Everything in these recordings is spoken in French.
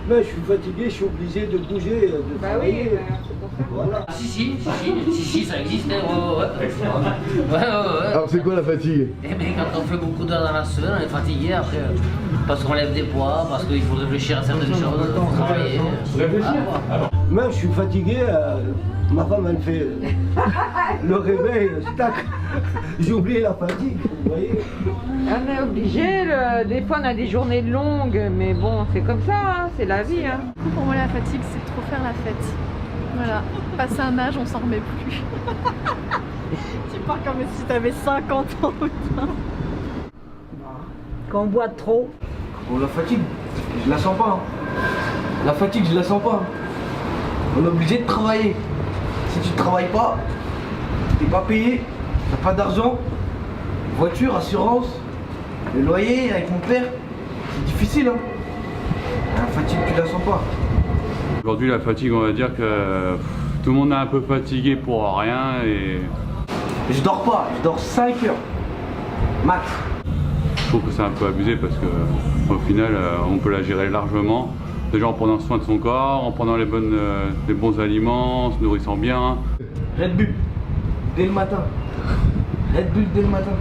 Mais je suis fatigué, je suis obligé de bouger, de travailler. Oui, c'est pour ça. Voilà. Si, ça existe. Ouais. Alors c'est quoi la fatigue? Eh bien, quand on fait beaucoup d'heures dans la semaine, on est fatigué après. Parce qu'on lève des poids, parce qu'il faut réfléchir à certaines choses, il faut travailler. Même je suis fatigué, ma femme elle fait le réveil, tac, j'ai oublié la fatigue, vous voyez. On est obligé, des fois on a des journées longues, mais bon, c'est comme ça, hein, c'est la vie. Hein. Pour moi, la fatigue, c'est trop faire la fête. Voilà, passer un âge, on s'en remet plus. Tu parles comme si t'avais 50 ans, putain. Quand on boit trop. Bon, la fatigue, je la sens pas. La fatigue, je la sens pas. On est obligé de travailler. Si tu travailles pas, t'es pas payé, t'as pas d'argent, voiture, assurance, le loyer avec mon père, c'est difficile. Hein. La fatigue, tu la sens pas. Aujourd'hui, la fatigue, on va dire que tout le monde est un peu fatigué pour rien et Je dors pas, je dors 5 heures, max. je trouve que c'est un peu abusé parce que au final, on peut la gérer largement. Déjà en prenant soin de son corps, en prenant les bons aliments, en se nourrissant bien. Red Bull, dès le matin. Red Bull dès le matin.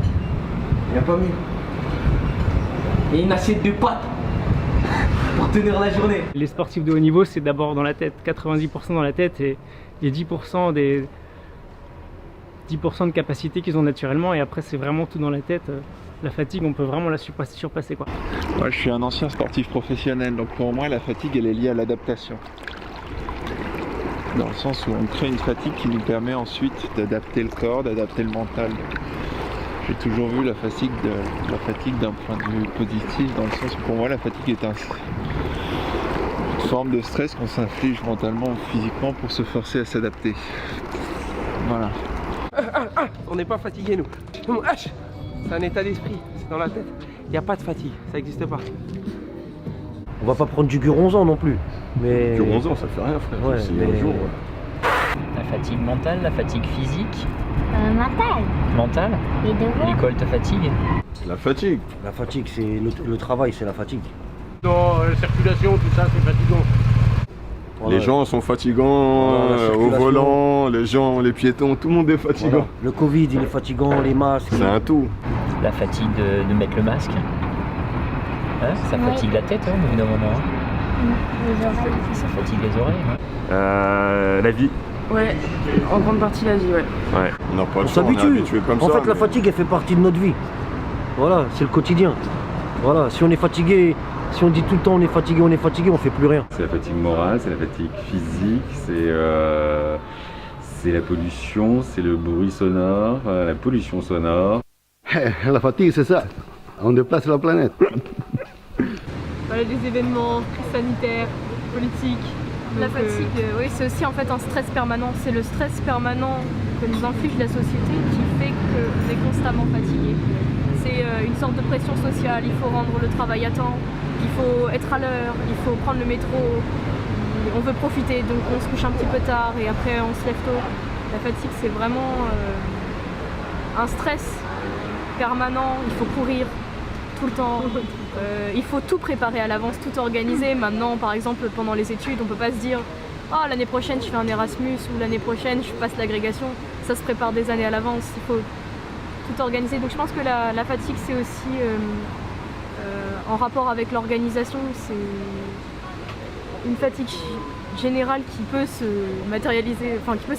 Y a pas mieux. Et une assiette de pâtes pour tenir la journée. Les sportifs de haut niveau, c'est d'abord dans la tête, 90% dans la tête et 10% de capacité qu'ils ont naturellement, et après c'est vraiment tout dans la tête. La fatigue, on peut vraiment la surpasser quoi. Moi, je suis un ancien sportif professionnel, donc pour moi la fatigue elle est liée à l'adaptation. Dans le sens où on crée une fatigue qui nous permet ensuite d'adapter le corps, d'adapter le mental. J'ai toujours vu la fatigue d'un point de vue positif, dans le sens où pour moi la fatigue est une forme de stress qu'on s'inflige mentalement ou physiquement pour se forcer à s'adapter. Voilà. On n'est pas fatigué nous. C'est un état d'esprit, c'est dans la tête. Il n'y a pas de fatigue, ça n'existe pas. On va pas prendre du guronzan non plus. Mais... Guronzan, ça fait rien frère, ouais, c'est mais... un jour. La fatigue mentale, la fatigue physique. Mentale. Mentale. Les devoirs. L'école te fatigue. La fatigue. La fatigue, c'est le travail, c'est la fatigue. Dans la circulation, tout ça, c'est fatigant. Les gens sont fatigants au volant, les piétons, tout le monde est fatigant. Voilà. Le Covid, il est fatigant, les masques. C'est un tout. La fatigue de mettre le masque. Hein, ça fatigue la tête, au bout d'un moment. Les oreilles. Ça fatigue les oreilles. La vie. Ouais, en grande partie la vie, ouais. Ouais, on n'a pas le On choix, on est s'habitue. habitué comme ça. En fait, la fatigue, elle fait partie de notre vie. Voilà, c'est le quotidien. Voilà, si on est fatigué, si on dit tout le temps on est fatigué, on fait plus rien. C'est la fatigue morale, c'est la fatigue physique, c'est la pollution, c'est le bruit sonore, la pollution sonore. La fatigue, c'est ça. On déplace la planète. Voilà, des événements, crise sanitaire, politique. La fatigue, oui, c'est aussi en fait un stress permanent. C'est le stress permanent que nous inflige la société qui fait qu'on est constamment fatigué. C'est une sorte de pression sociale, il faut rendre le travail à temps, il faut être à l'heure, il faut prendre le métro, on veut profiter, donc on se couche un petit peu tard et après on se lève tôt. La fatigue, c'est vraiment un stress permanent, il faut courir tout le temps, il faut tout préparer à l'avance, tout organiser. Maintenant, par exemple, pendant les études, on peut pas se dire « Ah, l'année prochaine, je fais un Erasmus » ou « L'année prochaine, je passe l'agrégation ». Ça se prépare des années à l'avance, il faut tout organiser. Donc je pense que la fatigue, c'est aussi en rapport avec l'organisation, c'est une fatigue générale qui peut se matérialiser, enfin qui peut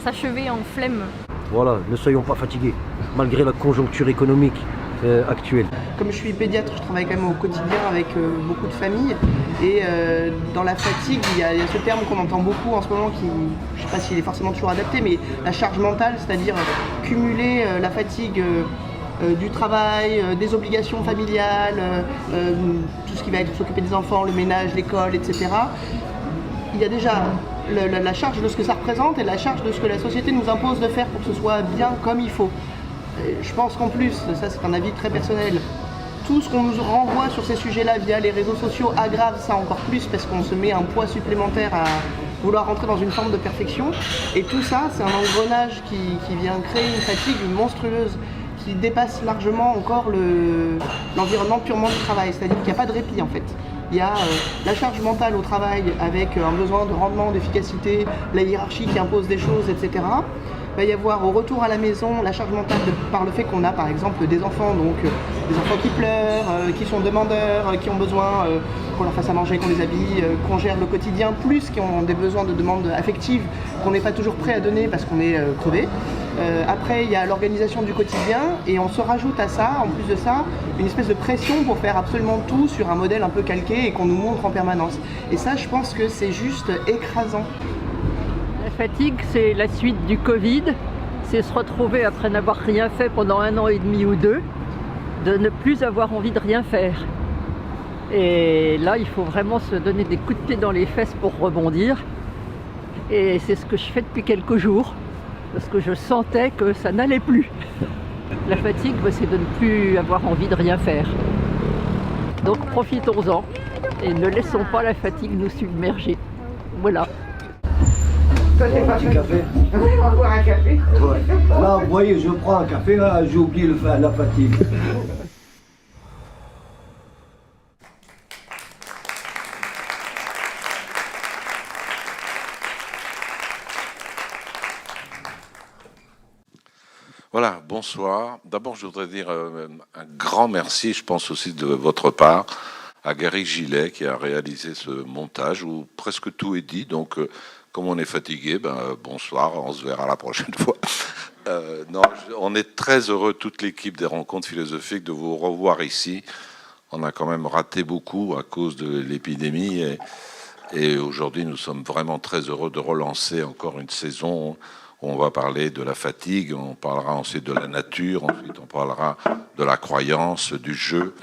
s'achever en flemme. Voilà, ne soyons pas fatigués, malgré la conjoncture économique actuelle. Comme je suis pédiatre, je travaille quand même au quotidien avec beaucoup de familles. Et dans la fatigue, il y a ce terme qu'on entend beaucoup en ce moment qui, je ne sais pas s'il est forcément toujours adapté, mais la charge mentale, c'est-à-dire cumuler la fatigue du travail, des obligations familiales, tout ce qui va être s'occuper des enfants, le ménage, l'école, etc. Il y a déjà la charge de ce que ça représente et la charge de ce que la société nous impose de faire pour que ce soit bien comme il faut. Je pense qu'en plus, ça c'est un avis très personnel, tout ce qu'on nous renvoie sur ces sujets-là via les réseaux sociaux aggrave ça encore plus parce qu'on se met un poids supplémentaire à vouloir rentrer dans une forme de perfection. Et tout ça, c'est un engrenage qui vient créer une fatigue monstrueuse qui dépasse largement encore l'environnement purement du travail. C'est-à-dire qu'il n'y a pas de répit en fait. Il y a la charge mentale au travail avec un besoin de rendement, d'efficacité, la hiérarchie qui impose des choses, etc. Il va y avoir au retour à la maison la charge mentale par le fait qu'on a par exemple des enfants, donc des enfants qui pleurent, qui sont demandeurs, qui ont besoin qu'on leur fasse à manger, qu'on les habille, qu'on gère le quotidien, plus qui ont des besoins de demandes affectives qu'on n'est pas toujours prêt à donner parce qu'on est crevé. Après il y a l'organisation du quotidien et on se rajoute à ça, en plus de ça, une espèce de pression pour faire absolument tout sur un modèle un peu calqué et qu'on nous montre en permanence. Et ça je pense que c'est juste écrasant. La fatigue, c'est la suite du Covid, c'est se retrouver après n'avoir rien fait pendant 1 an et demi ou 2, de ne plus avoir envie de rien faire. Et là, il faut vraiment se donner des coups de pied dans les fesses pour rebondir. Et c'est ce que je fais depuis quelques jours, parce que je sentais que ça n'allait plus. La fatigue, c'est de ne plus avoir envie de rien faire. Donc profitons-en et ne laissons pas la fatigue nous submerger. Voilà. Toi, t'es pas un petit café. On va boire un café. Ouais. Là, vous voyez, je prends un café, là, j'ai oublié la fatigue. Voilà, bonsoir. D'abord, je voudrais dire un grand merci, je pense aussi de votre part, à Gary Gillet qui a réalisé ce montage où presque tout est dit. Donc, comme on est fatigué, bonsoir, on se verra la prochaine fois. Non, on est très heureux, toute l'équipe des rencontres philosophiques, de vous revoir ici. On a quand même raté beaucoup à cause de l'épidémie et aujourd'hui, nous sommes vraiment très heureux de relancer encore une saison. On va parler de la fatigue, on parlera ensuite de la nature, ensuite on parlera de la croyance, du jeu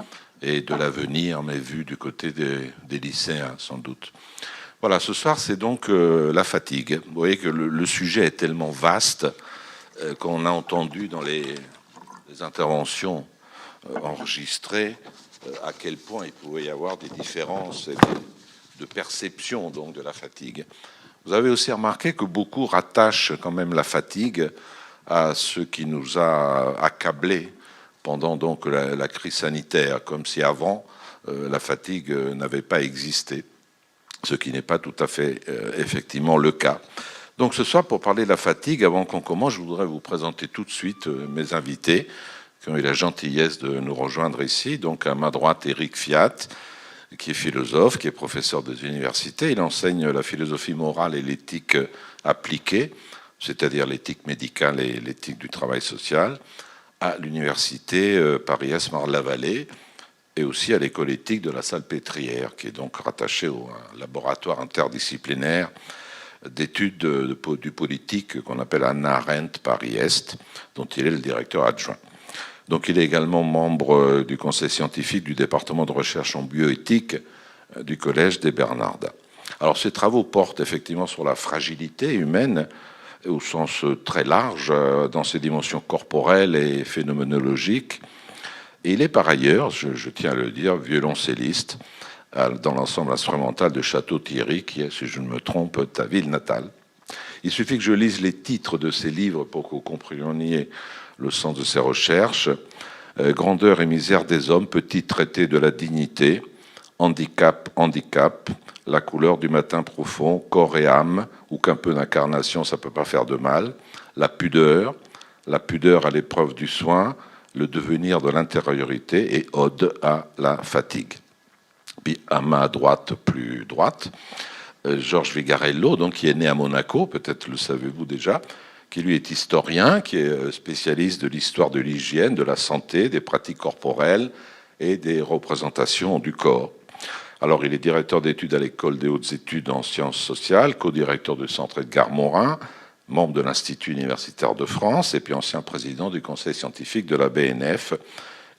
et de l'avenir, mais vu du côté des lycéens sans doute. Voilà, ce soir c'est donc la fatigue. Vous voyez que le sujet est tellement vaste qu'on a entendu dans les interventions enregistrées à quel point il pouvait y avoir des différences de perception donc de la fatigue. Vous avez aussi remarqué que beaucoup rattachent quand même la fatigue à ce qui nous a accablés pendant donc la crise sanitaire, comme si avant la fatigue n'avait pas existé, ce qui n'est pas tout à fait effectivement le cas. Donc ce soir, pour parler de la fatigue, avant qu'on commence, je voudrais vous présenter tout de suite mes invités qui ont eu la gentillesse de nous rejoindre ici. Donc à ma droite, Éric Fiat, qui est philosophe, qui est professeur des universités. Il enseigne la philosophie morale et l'éthique appliquée, c'est-à-dire l'éthique médicale et l'éthique du travail social, à l'université Paris-Est Marne-la-Vallée et aussi à l'école éthique de la Salpêtrière, qui est donc rattachée au laboratoire interdisciplinaire d'études du politique qu'on appelle Hannah Arendt Paris-Est, dont il est le directeur adjoint. Donc il est également membre du conseil scientifique du département de recherche en bioéthique du Collège des Bernardins. Alors ces travaux portent effectivement sur la fragilité humaine au sens très large, dans ses dimensions corporelles et phénoménologiques. Et il est par ailleurs, je tiens à le dire, violoncelliste dans l'ensemble instrumental de Château-Thierry, qui est, si je ne me trompe, ta ville natale. Il suffit que je lise les titres de ces livres pour que vous compreniez le sens de ses recherches. Grandeur et misère des hommes, petit traité de la dignité, handicap, la couleur du matin profond, corps et âme, ou qu'un peu d'incarnation, ça peut pas faire de mal, la pudeur à l'épreuve du soin, le devenir de l'intériorité et ode à la fatigue. Puis à ma droite, plus droite, Georges Vigarello, donc qui est né à Monaco, peut-être le savez-vous déjà, qui lui est historien, qui est spécialiste de l'histoire de l'hygiène, de la santé, des pratiques corporelles et des représentations du corps. Alors, il est directeur d'études à l'École des hautes études en sciences sociales, co-directeur du Centre Edgar Morin, membre de l'Institut universitaire de France et puis ancien président du conseil scientifique de la BNF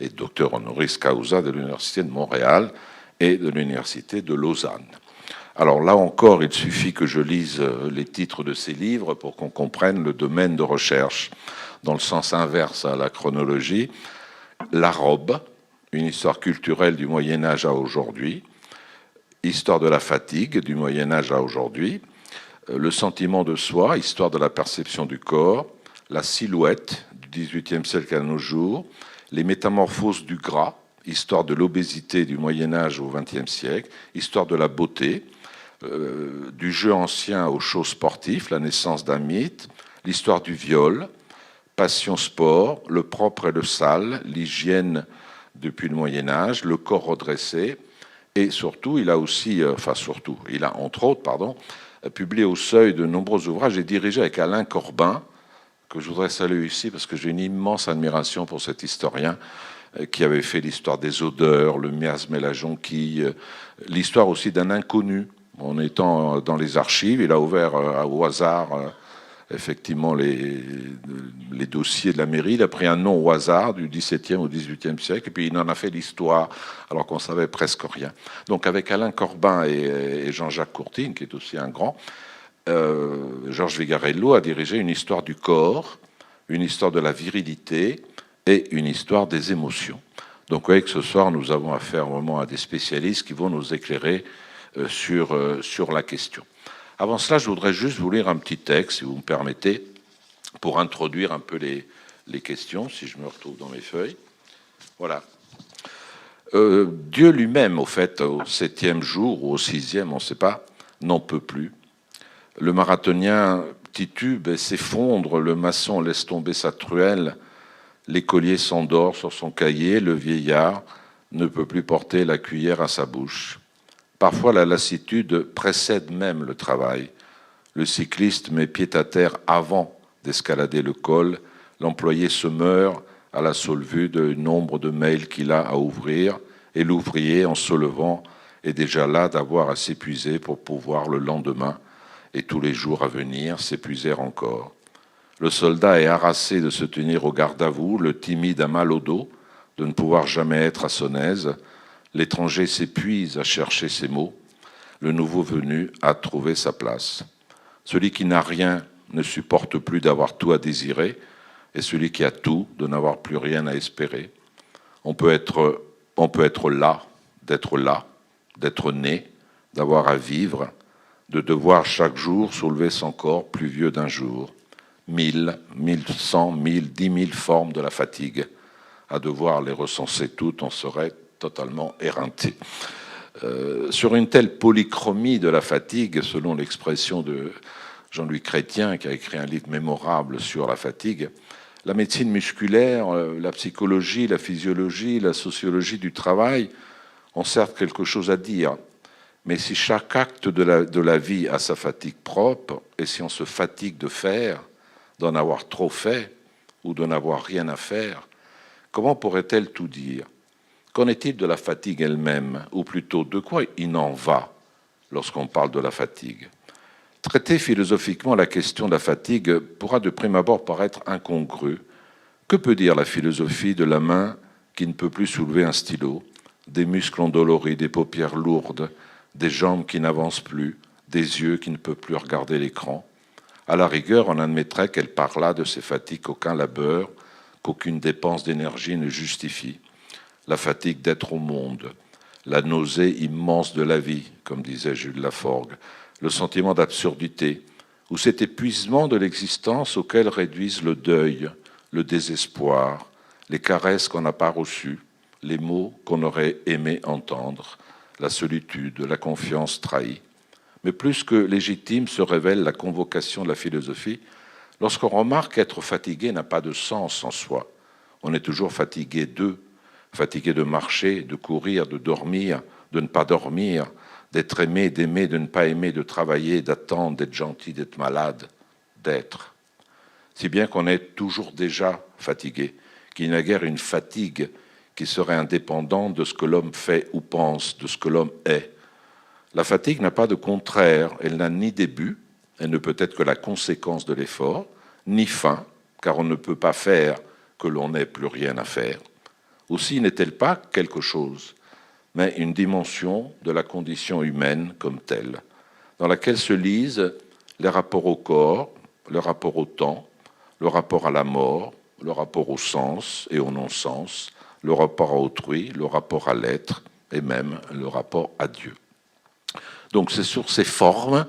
et docteur honoris causa de l'Université de Montréal et de l'Université de Lausanne. Alors là encore, il suffit que je lise les titres de ces livres pour qu'on comprenne le domaine de recherche. Dans le sens inverse à la chronologie, La robe, une histoire culturelle du Moyen-Âge à aujourd'hui, Histoire de la fatigue du Moyen-Âge à aujourd'hui, Le sentiment de soi, histoire de la perception du corps, La silhouette du XVIIIe siècle à nos jours, Les métamorphoses du gras, histoire de l'obésité du Moyen-Âge au XXe siècle, histoire de la beauté, du jeu ancien aux shows sportifs, la naissance d'un mythe, l'histoire du viol, passion sport, le propre et le sale, l'hygiène depuis le Moyen-Âge, le corps redressé, et surtout, il a entre autres, publié au Seuil de nombreux ouvrages et dirigé avec Alain Corbin, que je voudrais saluer ici parce que j'ai une immense admiration pour cet historien qui avait fait l'histoire des odeurs, le miasme et la jonquille, l'histoire aussi d'un inconnu. En étant dans les archives, il a ouvert au hasard effectivement les dossiers de la mairie. Il a pris un nom au hasard du XVIIe au XVIIIe siècle et puis il en a fait l'histoire alors qu'on savait presque rien. Donc avec Alain Corbin et Jean-Jacques Courtine, qui est aussi un grand, Georges Vigarello a dirigé une histoire du corps, une histoire de la virilité et une histoire des émotions. Donc vous voyez que ce soir, nous avons affaire vraiment à des spécialistes qui vont nous éclairer sur la question. Avant cela, je voudrais juste vous lire un petit texte, si vous me permettez, pour introduire un peu les questions, si je me retrouve dans mes feuilles. Voilà. Dieu lui-même, au fait, au 7e jour ou au 6e, on ne sait pas, n'en peut plus. Le marathonien titube et s'effondre, le maçon laisse tomber sa truelle, l'écolier s'endort sur son cahier, le vieillard ne peut plus porter la cuillère à sa bouche. Parfois, la lassitude précède même le travail. Le cycliste met pied à terre avant d'escalader le col. L'employé se meurt à la seule vue du nombre de mails qu'il a à ouvrir. Et l'ouvrier, en se levant, est déjà là d'avoir à s'épuiser pour pouvoir le lendemain et tous les jours à venir s'épuiser encore. Le soldat est harassé de se tenir au garde à vous, le timide a mal au dos, de ne pouvoir jamais être à son aise. L'étranger s'épuise à chercher ses mots. Le nouveau venu a trouvé sa place. Celui qui n'a rien ne supporte plus d'avoir tout à désirer, et celui qui a tout de n'avoir plus rien à espérer. On peut être là, d'être né, d'avoir à vivre, de devoir chaque jour soulever son corps plus vieux d'un jour. 1000, 1100, 1000, 10 000 formes de la fatigue. À devoir les recenser toutes, on serait totalement éreinté. Sur une telle polychromie de la fatigue, selon l'expression de Jean-Louis Chrétien, qui a écrit un livre mémorable sur la fatigue, la médecine musculaire, la psychologie, la physiologie, la sociologie du travail ont certes quelque chose à dire, mais si chaque acte de la vie a sa fatigue propre, et si on se fatigue de faire, d'en avoir trop fait, ou de n'avoir rien à faire, comment pourrait-elle tout dire ? Qu'en est-il de la fatigue elle-même, ou plutôt de quoi il en va lorsqu'on parle de la fatigue ? Traiter philosophiquement la question de la fatigue pourra de prime abord paraître incongru. Que peut dire la philosophie de la main qui ne peut plus soulever un stylo, des muscles endoloris, des paupières lourdes, des jambes qui n'avancent plus, des yeux qui ne peuvent plus regarder l'écran ? À la rigueur, on admettrait qu'elle parlât de ces fatigues qu'aucun labeur, qu'aucune dépense d'énergie ne justifie. La fatigue d'être au monde, la nausée immense de la vie, comme disait Jules Laforgue, le sentiment d'absurdité, ou cet épuisement de l'existence auquel réduisent le deuil, le désespoir, les caresses qu'on n'a pas reçues, les mots qu'on aurait aimé entendre, la solitude, la confiance trahie. Mais plus que légitime se révèle la convocation de la philosophie lorsqu'on remarque qu'être fatigué n'a pas de sens en soi. On est toujours fatigué fatigué de marcher, de courir, de dormir, de ne pas dormir, d'être aimé, d'aimer, de ne pas aimer, de travailler, d'attendre, d'être gentil, d'être malade, d'être. Si bien qu'on est toujours déjà fatigué, qu'il n'y a guère une fatigue qui serait indépendante de ce que l'homme fait ou pense, de ce que l'homme est. La fatigue n'a pas de contraire, elle n'a ni début, elle ne peut être que la conséquence de l'effort, ni fin, car on ne peut pas faire que l'on n'ait plus rien à faire. Aussi n'est-elle pas quelque chose, mais une dimension de la condition humaine comme telle, dans laquelle se lisent les rapports au corps, le rapport au temps, le rapport à la mort, le rapport au sens et au non-sens, le rapport à autrui, le rapport à l'être et même le rapport à Dieu. Donc c'est sur ces formes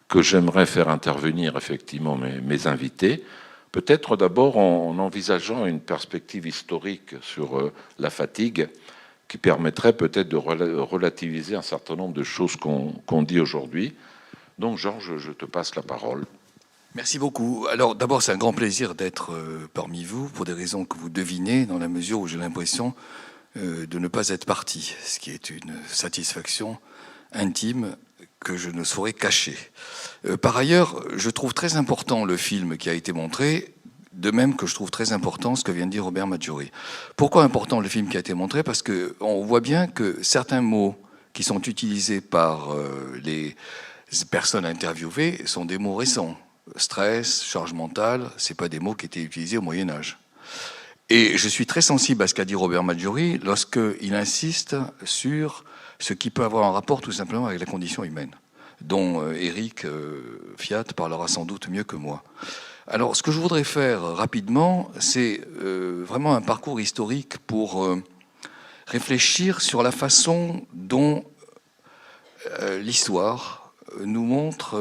que j'aimerais faire intervenir effectivement mes invités, peut-être d'abord en envisageant une perspective historique sur la fatigue qui permettrait peut-être de relativiser un certain nombre de choses qu'on dit aujourd'hui. Donc Georges, je te passe la parole. Merci beaucoup. Alors d'abord, c'est un grand plaisir d'être parmi vous, pour des raisons que vous devinez, dans la mesure où j'ai l'impression de ne pas être parti, ce qui est une satisfaction intime que je ne saurais cacher. Par ailleurs, je trouve très important le film qui a été montré, de même que je trouve très important ce que vient de dire Robert Maggiori. Pourquoi important le film qui a été montré? Parce qu'on voit bien que certains mots qui sont utilisés par les personnes interviewées sont des mots récents. Stress, charge mentale, c'est pas des mots qui étaient utilisés au Moyen-Âge. Et je suis très sensible à ce qu'a dit Robert Maggiori lorsqu'il insiste sur ce qui peut avoir un rapport tout simplement avec la condition humaine, dont Eric Fiat parlera sans doute mieux que moi. Alors, ce que je voudrais faire rapidement, c'est vraiment un parcours historique pour réfléchir sur la façon dont l'histoire nous montre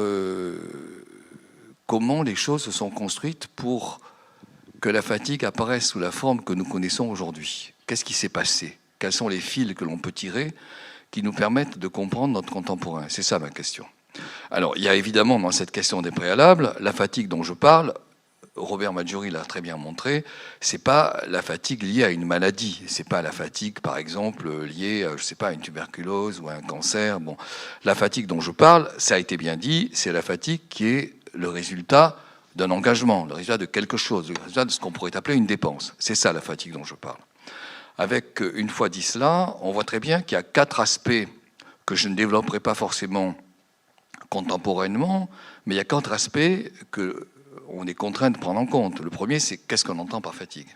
comment les choses se sont construites pour que la fatigue apparaisse sous la forme que nous connaissons aujourd'hui. Qu'est-ce qui s'est passé? Quels sont les fils que l'on peut tirer qui nous permettent de comprendre notre contemporain? C'est ça ma question. Alors, il y a évidemment dans cette question des préalables, la fatigue dont je parle, Robert Maggiori l'a très bien montré, c'est pas la fatigue liée à une maladie, c'est pas la fatigue, par exemple, liée à, je sais pas, à une tuberculose ou à un cancer. Bon, la fatigue dont je parle, ça a été bien dit, c'est la fatigue qui est le résultat d'un engagement, le résultat de quelque chose, le résultat de ce qu'on pourrait appeler une dépense. C'est ça la fatigue dont je parle. Avec, une fois dit cela, on voit très bien qu'il y a 4 aspects que je ne développerai pas forcément contemporainement, mais il y a 4 aspects qu'on est contraint de prendre en compte. Le premier, c'est qu'est-ce qu'on entend par fatigue.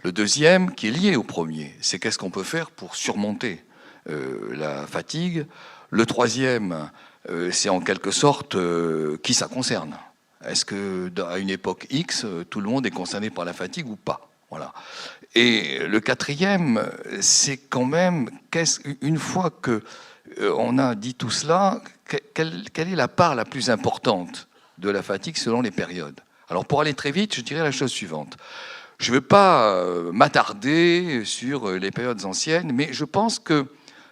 Le deuxième, qui est lié au premier, c'est qu'est-ce qu'on peut faire pour surmonter la fatigue. Le troisième, c'est en quelque sorte qui ça concerne. Est-ce qu'à une époque X, tout le monde est concerné par la fatigue ou pas? Voilà. Et le quatrième, c'est quand même, une fois qu'on a dit tout cela, quelle est la part la plus importante de la fatigue selon les périodes? Alors pour aller très vite, je dirais la chose suivante. Je ne veux pas m'attarder sur les périodes anciennes, mais je pense que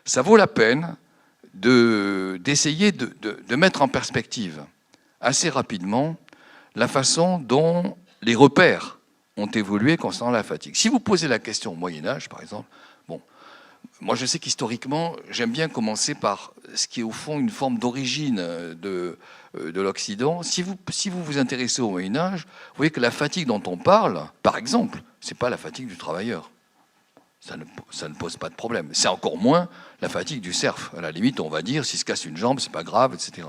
ça vaut la peine d'essayer de mettre en perspective assez rapidement la façon dont les repères ont évolué concernant la fatigue. Si vous posez la question au Moyen-Âge, par exemple, bon, moi je sais qu'historiquement, j'aime bien commencer par ce qui est au fond une forme d'origine de l'Occident. Si vous vous intéressez au Moyen-Âge, vous voyez que la fatigue dont on parle, par exemple, c'est pas la fatigue du travailleur. Ça ne pose pas de problème. C'est encore moins la fatigue du serf. À la limite, on va dire, s'il se casse une jambe, c'est pas grave, etc.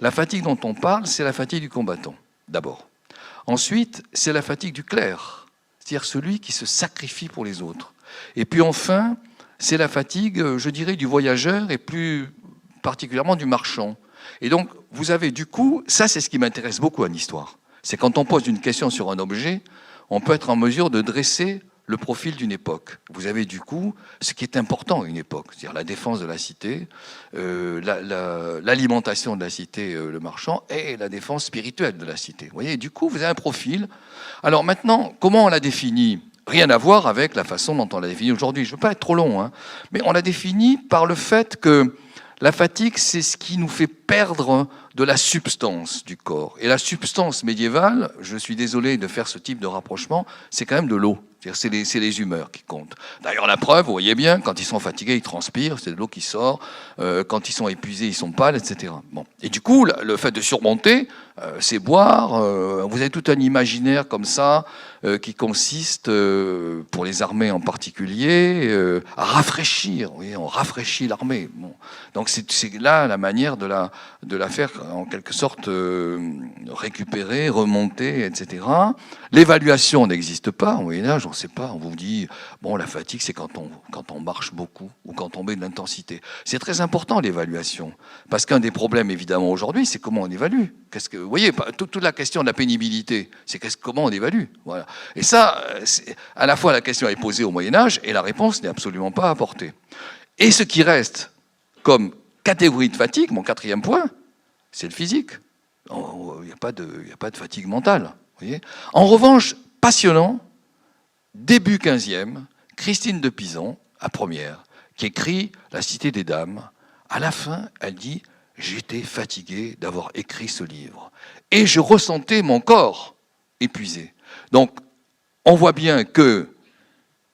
La fatigue dont on parle, c'est la fatigue du combattant, d'abord. Ensuite, c'est la fatigue du clerc, c'est-à-dire celui qui se sacrifie pour les autres. Et puis enfin, c'est la fatigue, je dirais, du voyageur et plus particulièrement du marchand. Et donc, vous avez du coup, ça c'est ce qui m'intéresse beaucoup en histoire. C'est quand on pose une question sur un objet, on peut être en mesure de dresser le profil d'une époque. Vous avez du coup ce qui est important à une époque, c'est-à-dire la défense de la cité, l'alimentation de la cité, le marchand, et la défense spirituelle de la cité. Vous voyez, du coup, vous avez un profil. Alors maintenant, comment on l'a défini? Rien à voir avec la façon dont on l'a défini aujourd'hui. Je ne veux pas être trop long, hein, mais on l'a défini par le fait que la fatigue, c'est ce qui nous fait perdre de la substance du corps. Et la substance médiévale, je suis désolé de faire ce type de rapprochement, c'est quand même de l'eau. C'est les humeurs qui comptent. D'ailleurs, la preuve, vous voyez bien, quand ils sont fatigués, ils transpirent, c'est de l'eau qui sort. Quand ils sont épuisés, ils sont pâles, etc. Bon. Et du coup, le fait de surmonter, c'est boire. Vous avez tout un imaginaire comme ça qui consiste, pour les armées en particulier, à rafraîchir. Vous voyez, on rafraîchit l'armée. Bon. Donc c'est là la manière de la faire en quelque sorte récupérer, remonter, etc. L'évaluation n'existe pas au Moyen-Âge, on ne sait pas. On vous dit, bon, la fatigue, c'est quand on marche beaucoup ou quand on met de l'intensité. C'est très important l'évaluation, parce qu'un des problèmes évidemment aujourd'hui, c'est comment on évalue. Vous voyez, toute la question de la pénibilité, c'est comment on évalue. Voilà. Et ça, à la fois la question est posée au Moyen-Âge et la réponse n'est absolument pas apportée. Et ce qui reste comme catégorie de fatigue, mon quatrième point, c'est le physique. Il n'y a pas de fatigue mentale. Vous voyez. En revanche, passionnant, début 15e, Christine de Pisan, à première, qui écrit La Cité des Dames. À la fin, elle dit « J'étais fatiguée d'avoir écrit ce livre. Et je ressentais mon corps épuisé. » Donc, on voit bien qu'il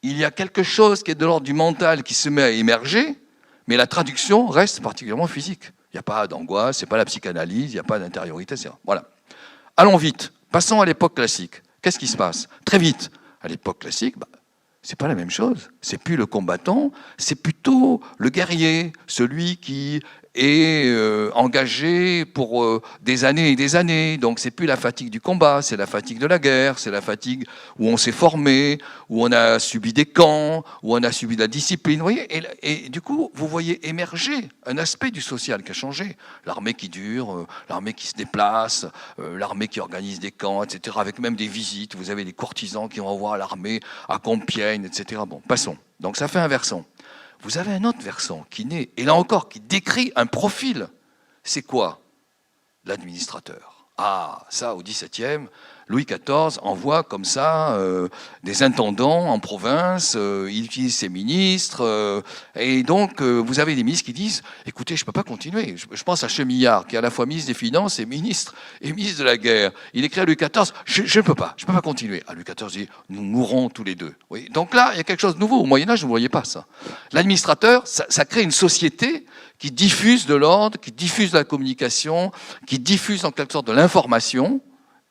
y a quelque chose qui est de l'ordre du mental qui se met à émerger, mais la traduction reste particulièrement physique. Il n'y a pas d'angoisse, ce n'est pas la psychanalyse, il n'y a pas d'intériorité, etc. Voilà. Allons vite. Passons à l'époque classique. Qu'est-ce qui se passe? Très vite. À l'époque classique, c'est pas la même chose. C'est plus le combattant, c'est plutôt le guerrier, celui qui est engagé pour des années et des années. Donc c'est plus la fatigue du combat, c'est la fatigue de la guerre, c'est la fatigue où on s'est formé, où on a subi des camps, où on a subi de la discipline. Vous voyez, et du coup, vous voyez émerger un aspect du social qui a changé. L'armée qui dure, l'armée qui se déplace, l'armée qui organise des camps, etc. Avec même des visites. Vous avez des courtisans qui vont voir l'armée à Compiègne, etc. Bon, passons. Donc ça fait un versant. Vous avez un autre versant qui naît, et là encore, qui décrit un profil. C'est quoi? L'administrateur. Ah, ça, au XVIIe, Louis XIV envoie comme ça des intendants en province, il utilise ses ministres, et donc vous avez des ministres qui disent « Écoutez, je ne peux pas continuer ». Je pense à Chemillard, qui est à la fois ministre des Finances et ministre de la Guerre. Il écrit à Louis XIV « Je ne peux pas continuer ». À Louis XIV dit « Nous mourrons tous les deux ». Oui. Donc là, il y a quelque chose de nouveau. Au Moyen-Âge, vous ne voyez pas ça. L'administrateur, ça crée une société qui diffuse de l'ordre, qui diffuse de la communication, qui diffuse en quelque sorte de l'information.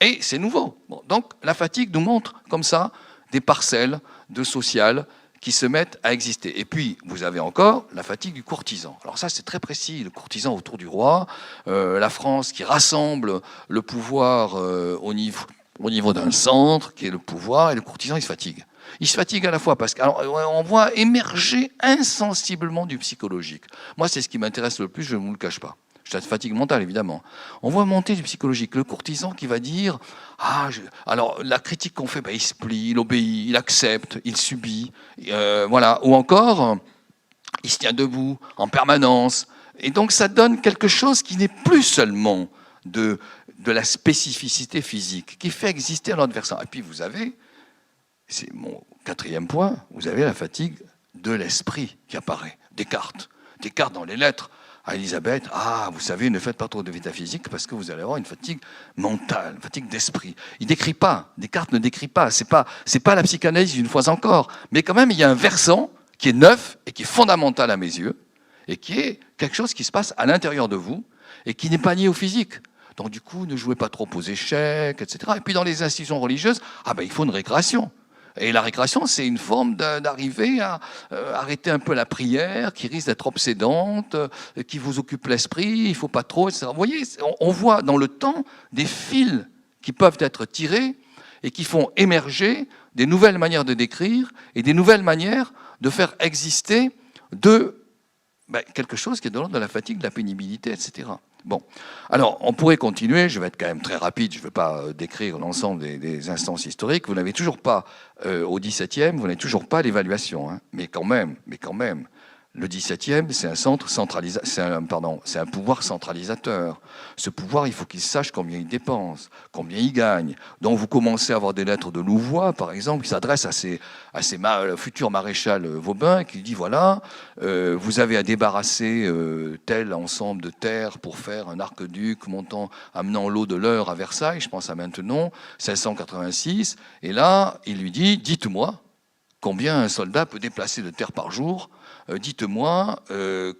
Et c'est nouveau. Bon, donc la fatigue nous montre comme ça des parcelles de social qui se mettent à exister. Et puis vous avez encore la fatigue du courtisan. Alors ça c'est très précis, le courtisan autour du roi, la France qui rassemble le pouvoir au niveau d'un centre qui est le pouvoir, et le courtisan il se fatigue. Il se fatigue à la fois parce qu'on voit émerger insensiblement du psychologique. Moi c'est ce qui m'intéresse le plus, je ne vous le cache pas. C'est la fatigue mentale, évidemment. On voit monter du psychologique. Le courtisan qui va dire alors, la critique qu'on fait, il se plie, il obéit, il accepte, il subit. Voilà. Ou encore, il se tient debout en permanence. Et donc, ça donne quelque chose qui n'est plus seulement de la spécificité physique, qui fait exister un autre versant. Et puis, vous avez, c'est mon quatrième point, vous avez la fatigue de l'esprit qui apparaît. Descartes. Descartes, dans les lettres à Élisabeth, vous savez, ne faites pas trop de métaphysique parce que vous allez avoir une fatigue mentale, une fatigue d'esprit. Il décrit pas, Descartes ne décrit pas, c'est pas la psychanalyse une fois encore, mais quand même il y a un versant qui est neuf et qui est fondamental à mes yeux, et qui est quelque chose qui se passe à l'intérieur de vous et qui n'est pas lié au physique. Donc du coup, ne jouez pas trop aux échecs, etc. Et puis dans les institutions religieuses, il faut une récréation. Et la récréation, c'est une forme d'arriver à arrêter un peu la prière, qui risque d'être obsédante, qui vous occupe l'esprit, il ne faut pas trop, etc. Vous voyez, on voit dans le temps des fils qui peuvent être tirés et qui font émerger des nouvelles manières de décrire et des nouvelles manières de faire exister quelque chose qui est de l'ordre de la fatigue, de la pénibilité, etc. Bon, alors on pourrait continuer, je vais être quand même très rapide, je ne vais pas décrire l'ensemble des instances historiques. Vous n'avez toujours pas, au XVIIe, vous n'avez toujours pas l'évaluation, hein. Mais quand même, le XVIIe, c'est c'est un pouvoir centralisateur. Ce pouvoir, il faut qu'il sache combien il dépense, combien il gagne. Donc vous commencez à avoir des lettres de Louvois, par exemple, qui s'adressent à le futur maréchal Vauban, qui dit voilà, vous avez à débarrasser tel ensemble de terres pour faire un arc-duc amenant l'eau de l'Eure à Versailles, je pense à Maintenon, 1686. Et là, il lui dit dites-moi combien un soldat peut déplacer de terre par jour. Dites-moi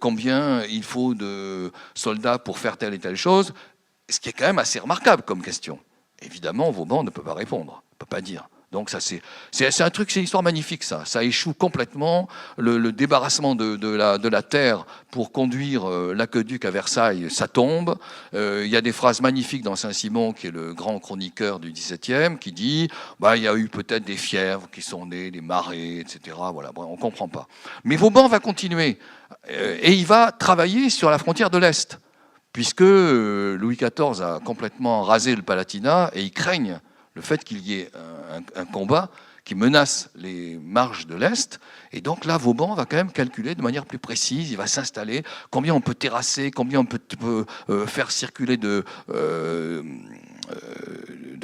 combien il faut de soldats pour faire telle et telle chose, ce qui est quand même assez remarquable comme question. Évidemment, Vauban ne peut pas répondre, ne peut pas dire. Donc ça, c'est un truc, c'est une histoire magnifique, ça. Ça échoue complètement. Le débarrassement de la terre pour conduire l'aqueduc à Versailles, ça tombe. Il y a des phrases magnifiques dans Saint-Simon, qui est le grand chroniqueur du XVIIe, qui dit il y a eu peut-être des fièvres qui sont nées, des marées, etc. Voilà, on ne comprend pas. Mais Vauban va continuer. Et il va travailler sur la frontière de l'Est, puisque Louis XIV a complètement rasé le Palatinat, et ils craignent le fait qu'il y ait un combat qui menace les marges de l'Est. Et donc là, Vauban va quand même calculer de manière plus précise, il va s'installer, combien on peut terrasser, combien on peut faire circuler de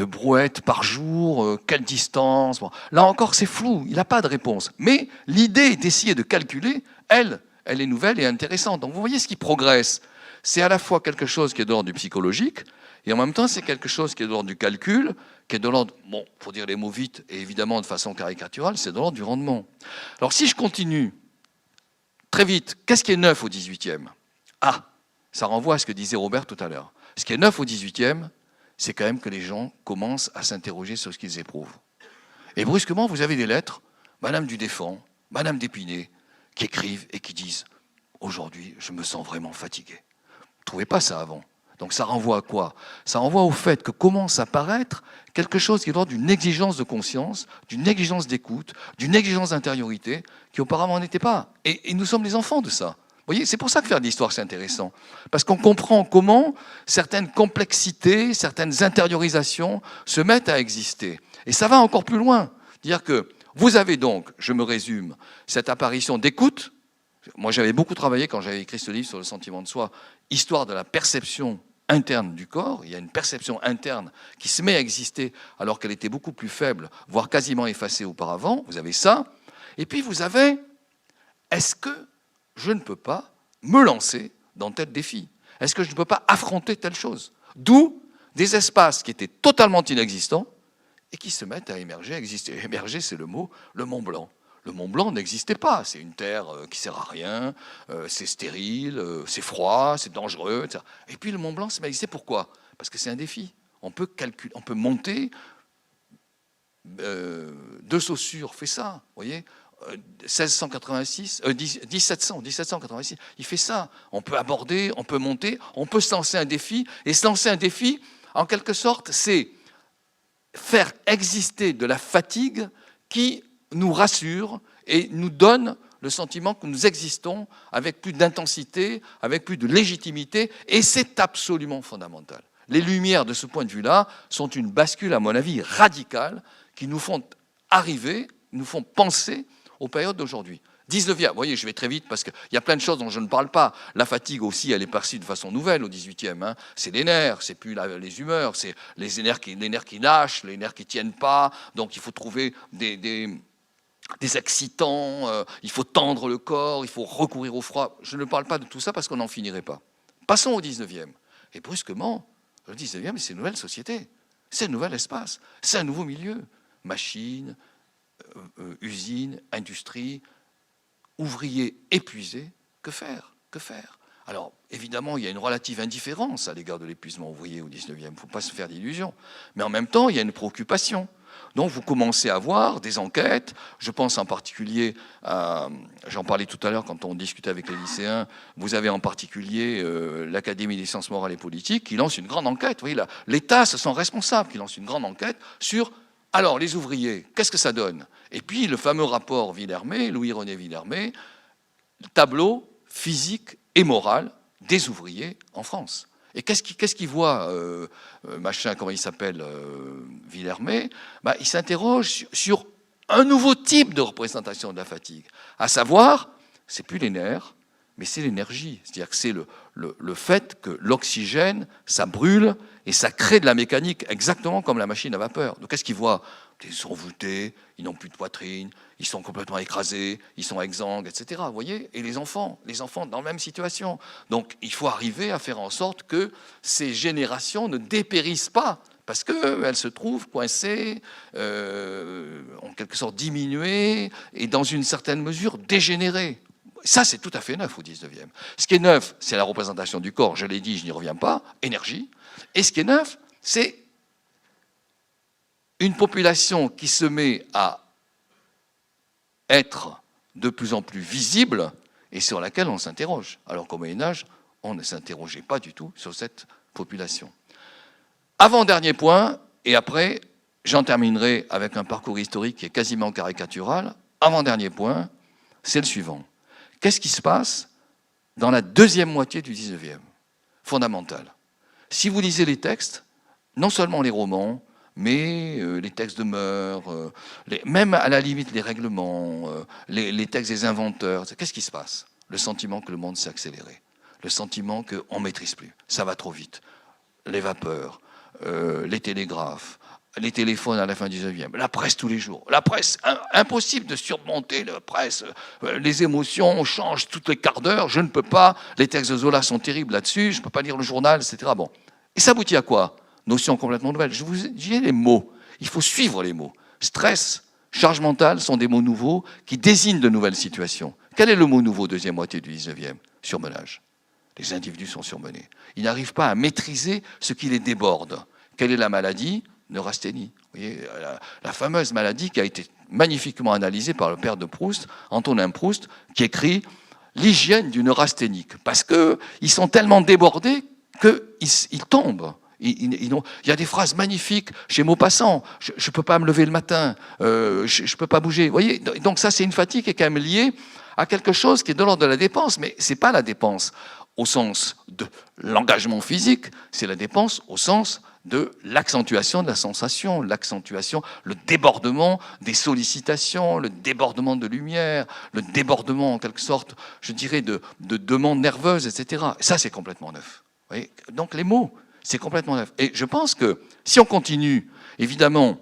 brouettes par jour, quelle distance. Bon. Là encore, c'est flou, il n'a pas de réponse. Mais l'idée est d'essayer de calculer elle est nouvelle et intéressante. Donc vous voyez ce qui progresse. C'est à la fois quelque chose qui est de l'ordre du psychologique, et en même temps, c'est quelque chose qui est de l'ordre du calcul, qui est de l'ordre, bon, pour dire les mots vite, et évidemment de façon caricaturale, c'est de l'ordre du rendement. Alors si je continue, très vite, qu'est-ce qui est neuf au 18e? Ah, ça renvoie à ce que disait Robert tout à l'heure. Ce qui est neuf au 18e, c'est quand même que les gens commencent à s'interroger sur ce qu'ils éprouvent. Et brusquement, vous avez des lettres, Madame Dudéfend, Madame d'Épinay, qui écrivent et qui disent « Aujourd'hui, je me sens vraiment fatigué ». Vous ne trouvez pas ça avant? Donc ça renvoie à quoi? Ça renvoie au fait que commence à apparaître quelque chose qui est de l'ordre d'une exigence de conscience, d'une exigence d'écoute, d'une exigence d'intériorité, qui auparavant n'était pas. Et nous sommes les enfants de ça. Vous voyez, c'est pour ça que faire de l'histoire, c'est intéressant. Parce qu'on comprend comment certaines complexités, certaines intériorisations se mettent à exister. Et ça va encore plus loin. Dire que vous avez donc, je me résume, cette apparition d'écoute. Moi, j'avais beaucoup travaillé quand j'avais écrit ce livre sur le sentiment de soi, histoire de la perception interne du corps. Il y a une perception interne qui se met à exister alors qu'elle était beaucoup plus faible, voire quasiment effacée auparavant. Vous avez ça. Et puis vous avez, est-ce que je ne peux pas me lancer dans tel défi? Est-ce que je ne peux pas affronter telle chose? D'où des espaces qui étaient totalement inexistants et qui se mettent à émerger, à exister. Émerger, c'est le mot, le Mont Blanc. Le Mont Blanc n'existait pas. C'est une terre qui ne sert à rien, c'est stérile, c'est froid, c'est dangereux, etc. Et puis le Mont Blanc s'est existé. Pourquoi? Parce que c'est un défi. On peut calculer, on peut monter. De Saussure fait ça, vous voyez, 1786, il fait ça. On peut aborder, on peut monter, on peut se lancer un défi. Et se lancer un défi, en quelque sorte, c'est faire exister de la fatigue qui nous rassure et nous donne le sentiment que nous existons avec plus d'intensité, avec plus de légitimité, et c'est absolument fondamental. Les Lumières, de ce point de vue-là, sont une bascule, à mon avis, radicale, qui nous font arriver, nous font penser aux périodes d'aujourd'hui. 19e, vous voyez, je vais très vite parce qu'il y a plein de choses dont je ne parle pas. La fatigue aussi, elle est perçue de façon nouvelle au 18e. Hein. C'est les nerfs, c'est plus les humeurs, c'est les nerfs qui lâchent, les nerfs qui ne tiennent pas. Donc il faut trouver des excitants, il faut tendre le corps, il faut recourir au froid. Je ne parle pas de tout ça parce qu'on n'en finirait pas. Passons au 19e. Et brusquement, le 19e, c'est une nouvelle société, c'est un nouvel espace, c'est un nouveau milieu. Machines, usines, industrie, ouvriers épuisés, que faire? Que faire? Alors, évidemment, il y a une relative indifférence à l'égard de l'épuisement ouvrier au 19e, il ne faut pas se faire d'illusions. Mais en même temps, il y a une préoccupation. Donc, vous commencez à voir des enquêtes. Je pense en particulier à, j'en parlais tout à l'heure quand on discutait avec les lycéens, vous avez en particulier l'Académie des sciences morales et politiques qui lance une grande enquête. Vous voyez, l'État se sent responsable, qui lance une grande enquête sur... Alors, les ouvriers, qu'est-ce que ça donne? Et puis, le fameux rapport Villermé, Louis-René Villermé, tableau physique et moral des ouvriers en France. Et qu'est-ce qu'il voit, machin, comment il s'appelle, Villermé? Il s'interroge sur un nouveau type de représentation de la fatigue, à savoir, c'est plus les nerfs, mais c'est l'énergie. C'est-à-dire que c'est le fait que l'oxygène, ça brûle et ça crée de la mécanique, exactement comme la machine à vapeur. Donc qu'est-ce qu'ils voient? Ils sont voûtés, ils n'ont plus de poitrine, ils sont complètement écrasés, ils sont exsangues, etc. Vous voyez? Et les enfants dans la même situation. Donc il faut arriver à faire en sorte que ces générations ne dépérissent pas, parce qu'elles se trouvent coincées, en quelque sorte diminuées, et dans une certaine mesure dégénérées. Ça, c'est tout à fait neuf au 19e. Ce qui est neuf, c'est la représentation du corps, je l'ai dit, je n'y reviens pas, énergie. Et ce qui est neuf, c'est une population qui se met à être de plus en plus visible et sur laquelle on s'interroge. Alors qu'au Moyen-Âge, on ne s'interrogeait pas du tout sur cette population. Avant-dernier point, et après, j'en terminerai avec un parcours historique qui est quasiment caricatural. Avant-dernier point, c'est le suivant. Qu'est-ce qui se passe dans la deuxième moitié du 19e? Fondamental. Si vous lisez les textes, non seulement les romans, mais les textes de mœurs, même à la limite les règlements, les textes des inventeurs, qu'est-ce qui se passe? Le sentiment que le monde s'est accéléré, le sentiment qu'on ne maîtrise plus, ça va trop vite. Les vapeurs, les télégraphes, les téléphones à la fin du 19e, la presse tous les jours. La presse, impossible de surmonter la presse. Les émotions changent toutes les quarts d'heure. Je ne peux pas. Les textes de Zola sont terribles là-dessus. Je ne peux pas lire le journal, etc. Bon. Et ça aboutit à quoi? Notion complètement nouvelle. Je vous dis les mots. Il faut suivre les mots. Stress, charge mentale sont des mots nouveaux qui désignent de nouvelles situations. Quel est le mot nouveau deuxième moitié du 19e? Surmenage. Les individus sont surmenés. Ils n'arrivent pas à maîtriser ce qui les déborde. Quelle est la maladie? Neurasthénie. Vous voyez, la fameuse maladie qui a été magnifiquement analysée par le père de Proust, Antonin Proust, qui écrit l'hygiène du neurasthénique. Parce qu'ils sont tellement débordés qu'ils tombent. Il y a des phrases magnifiques chez Maupassant. Je ne peux pas me lever le matin, je ne peux pas bouger. Vous voyez, donc ça, c'est une fatigue qui est quand même liée à quelque chose qui est de l'ordre de la dépense. Mais ce n'est pas la dépense au sens de l'engagement physique, c'est la dépense au sens de l'accentuation de la sensation, l'accentuation, le débordement des sollicitations, le débordement de lumière, le débordement en quelque sorte, je dirais, de demandes nerveuses, etc. Ça, c'est complètement neuf. Vous voyez, donc les mots, c'est complètement neuf. Et je pense que si on continue, évidemment,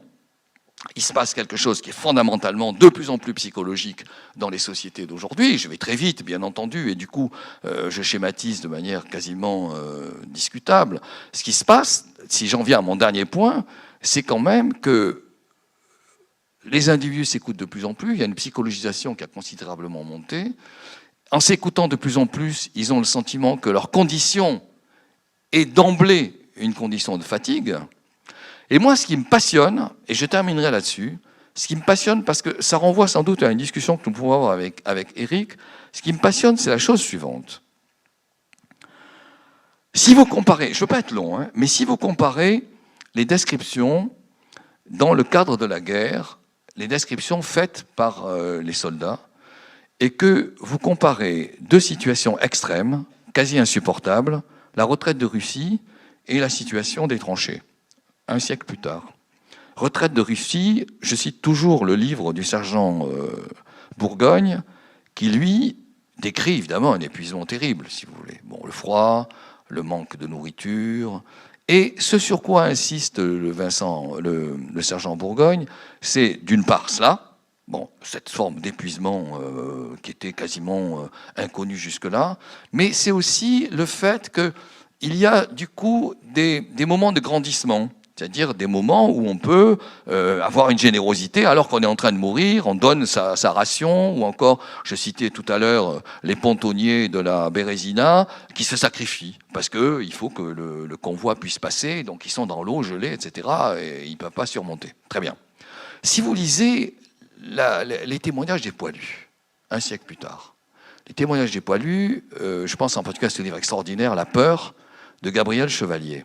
il se passe quelque chose qui est fondamentalement de plus en plus psychologique dans les sociétés d'aujourd'hui. Je vais très vite, bien entendu, et du coup, je schématise de manière quasiment discutable. Ce qui se passe, si j'en viens à mon dernier point, c'est quand même que les individus s'écoutent de plus en plus. Il y a une psychologisation qui a considérablement monté. En s'écoutant de plus en plus, ils ont le sentiment que leur condition est d'emblée une condition de fatigue. Et moi, ce qui me passionne, et je terminerai là-dessus, ce qui me passionne, parce que ça renvoie sans doute à une discussion que nous pouvons avoir avec Eric, ce qui me passionne, c'est la chose suivante. Si vous comparez, je ne veux pas être long, mais si vous comparez les descriptions dans le cadre de la guerre, les descriptions faites par les soldats, et que vous comparez deux situations extrêmes, quasi insupportables, la retraite de Russie et la situation des tranchées. Un siècle plus tard. Retraite de Russie, je cite toujours le livre du sergent Bourgogne, qui lui décrit évidemment un épuisement terrible, si vous voulez. Bon, le froid, le manque de nourriture, et ce sur quoi insiste le sergent Bourgogne, c'est d'une part cela, bon, cette forme d'épuisement qui était quasiment inconnue jusque-là, mais c'est aussi le fait qu'il y a du coup des moments de grandissement. C'est-à-dire des moments où on peut avoir une générosité alors qu'on est en train de mourir, on donne sa ration, ou encore, je citais tout à l'heure les pontonniers de la Bérésina qui se sacrifient, parce qu'il faut que le convoi puisse passer, donc ils sont dans l'eau, gelés, etc., et ils ne peuvent pas surmonter. Très bien. Si vous lisez les témoignages des poilus, un siècle plus tard, les témoignages des poilus, je pense en particulier à ce livre extraordinaire, La peur, de Gabriel Chevalier.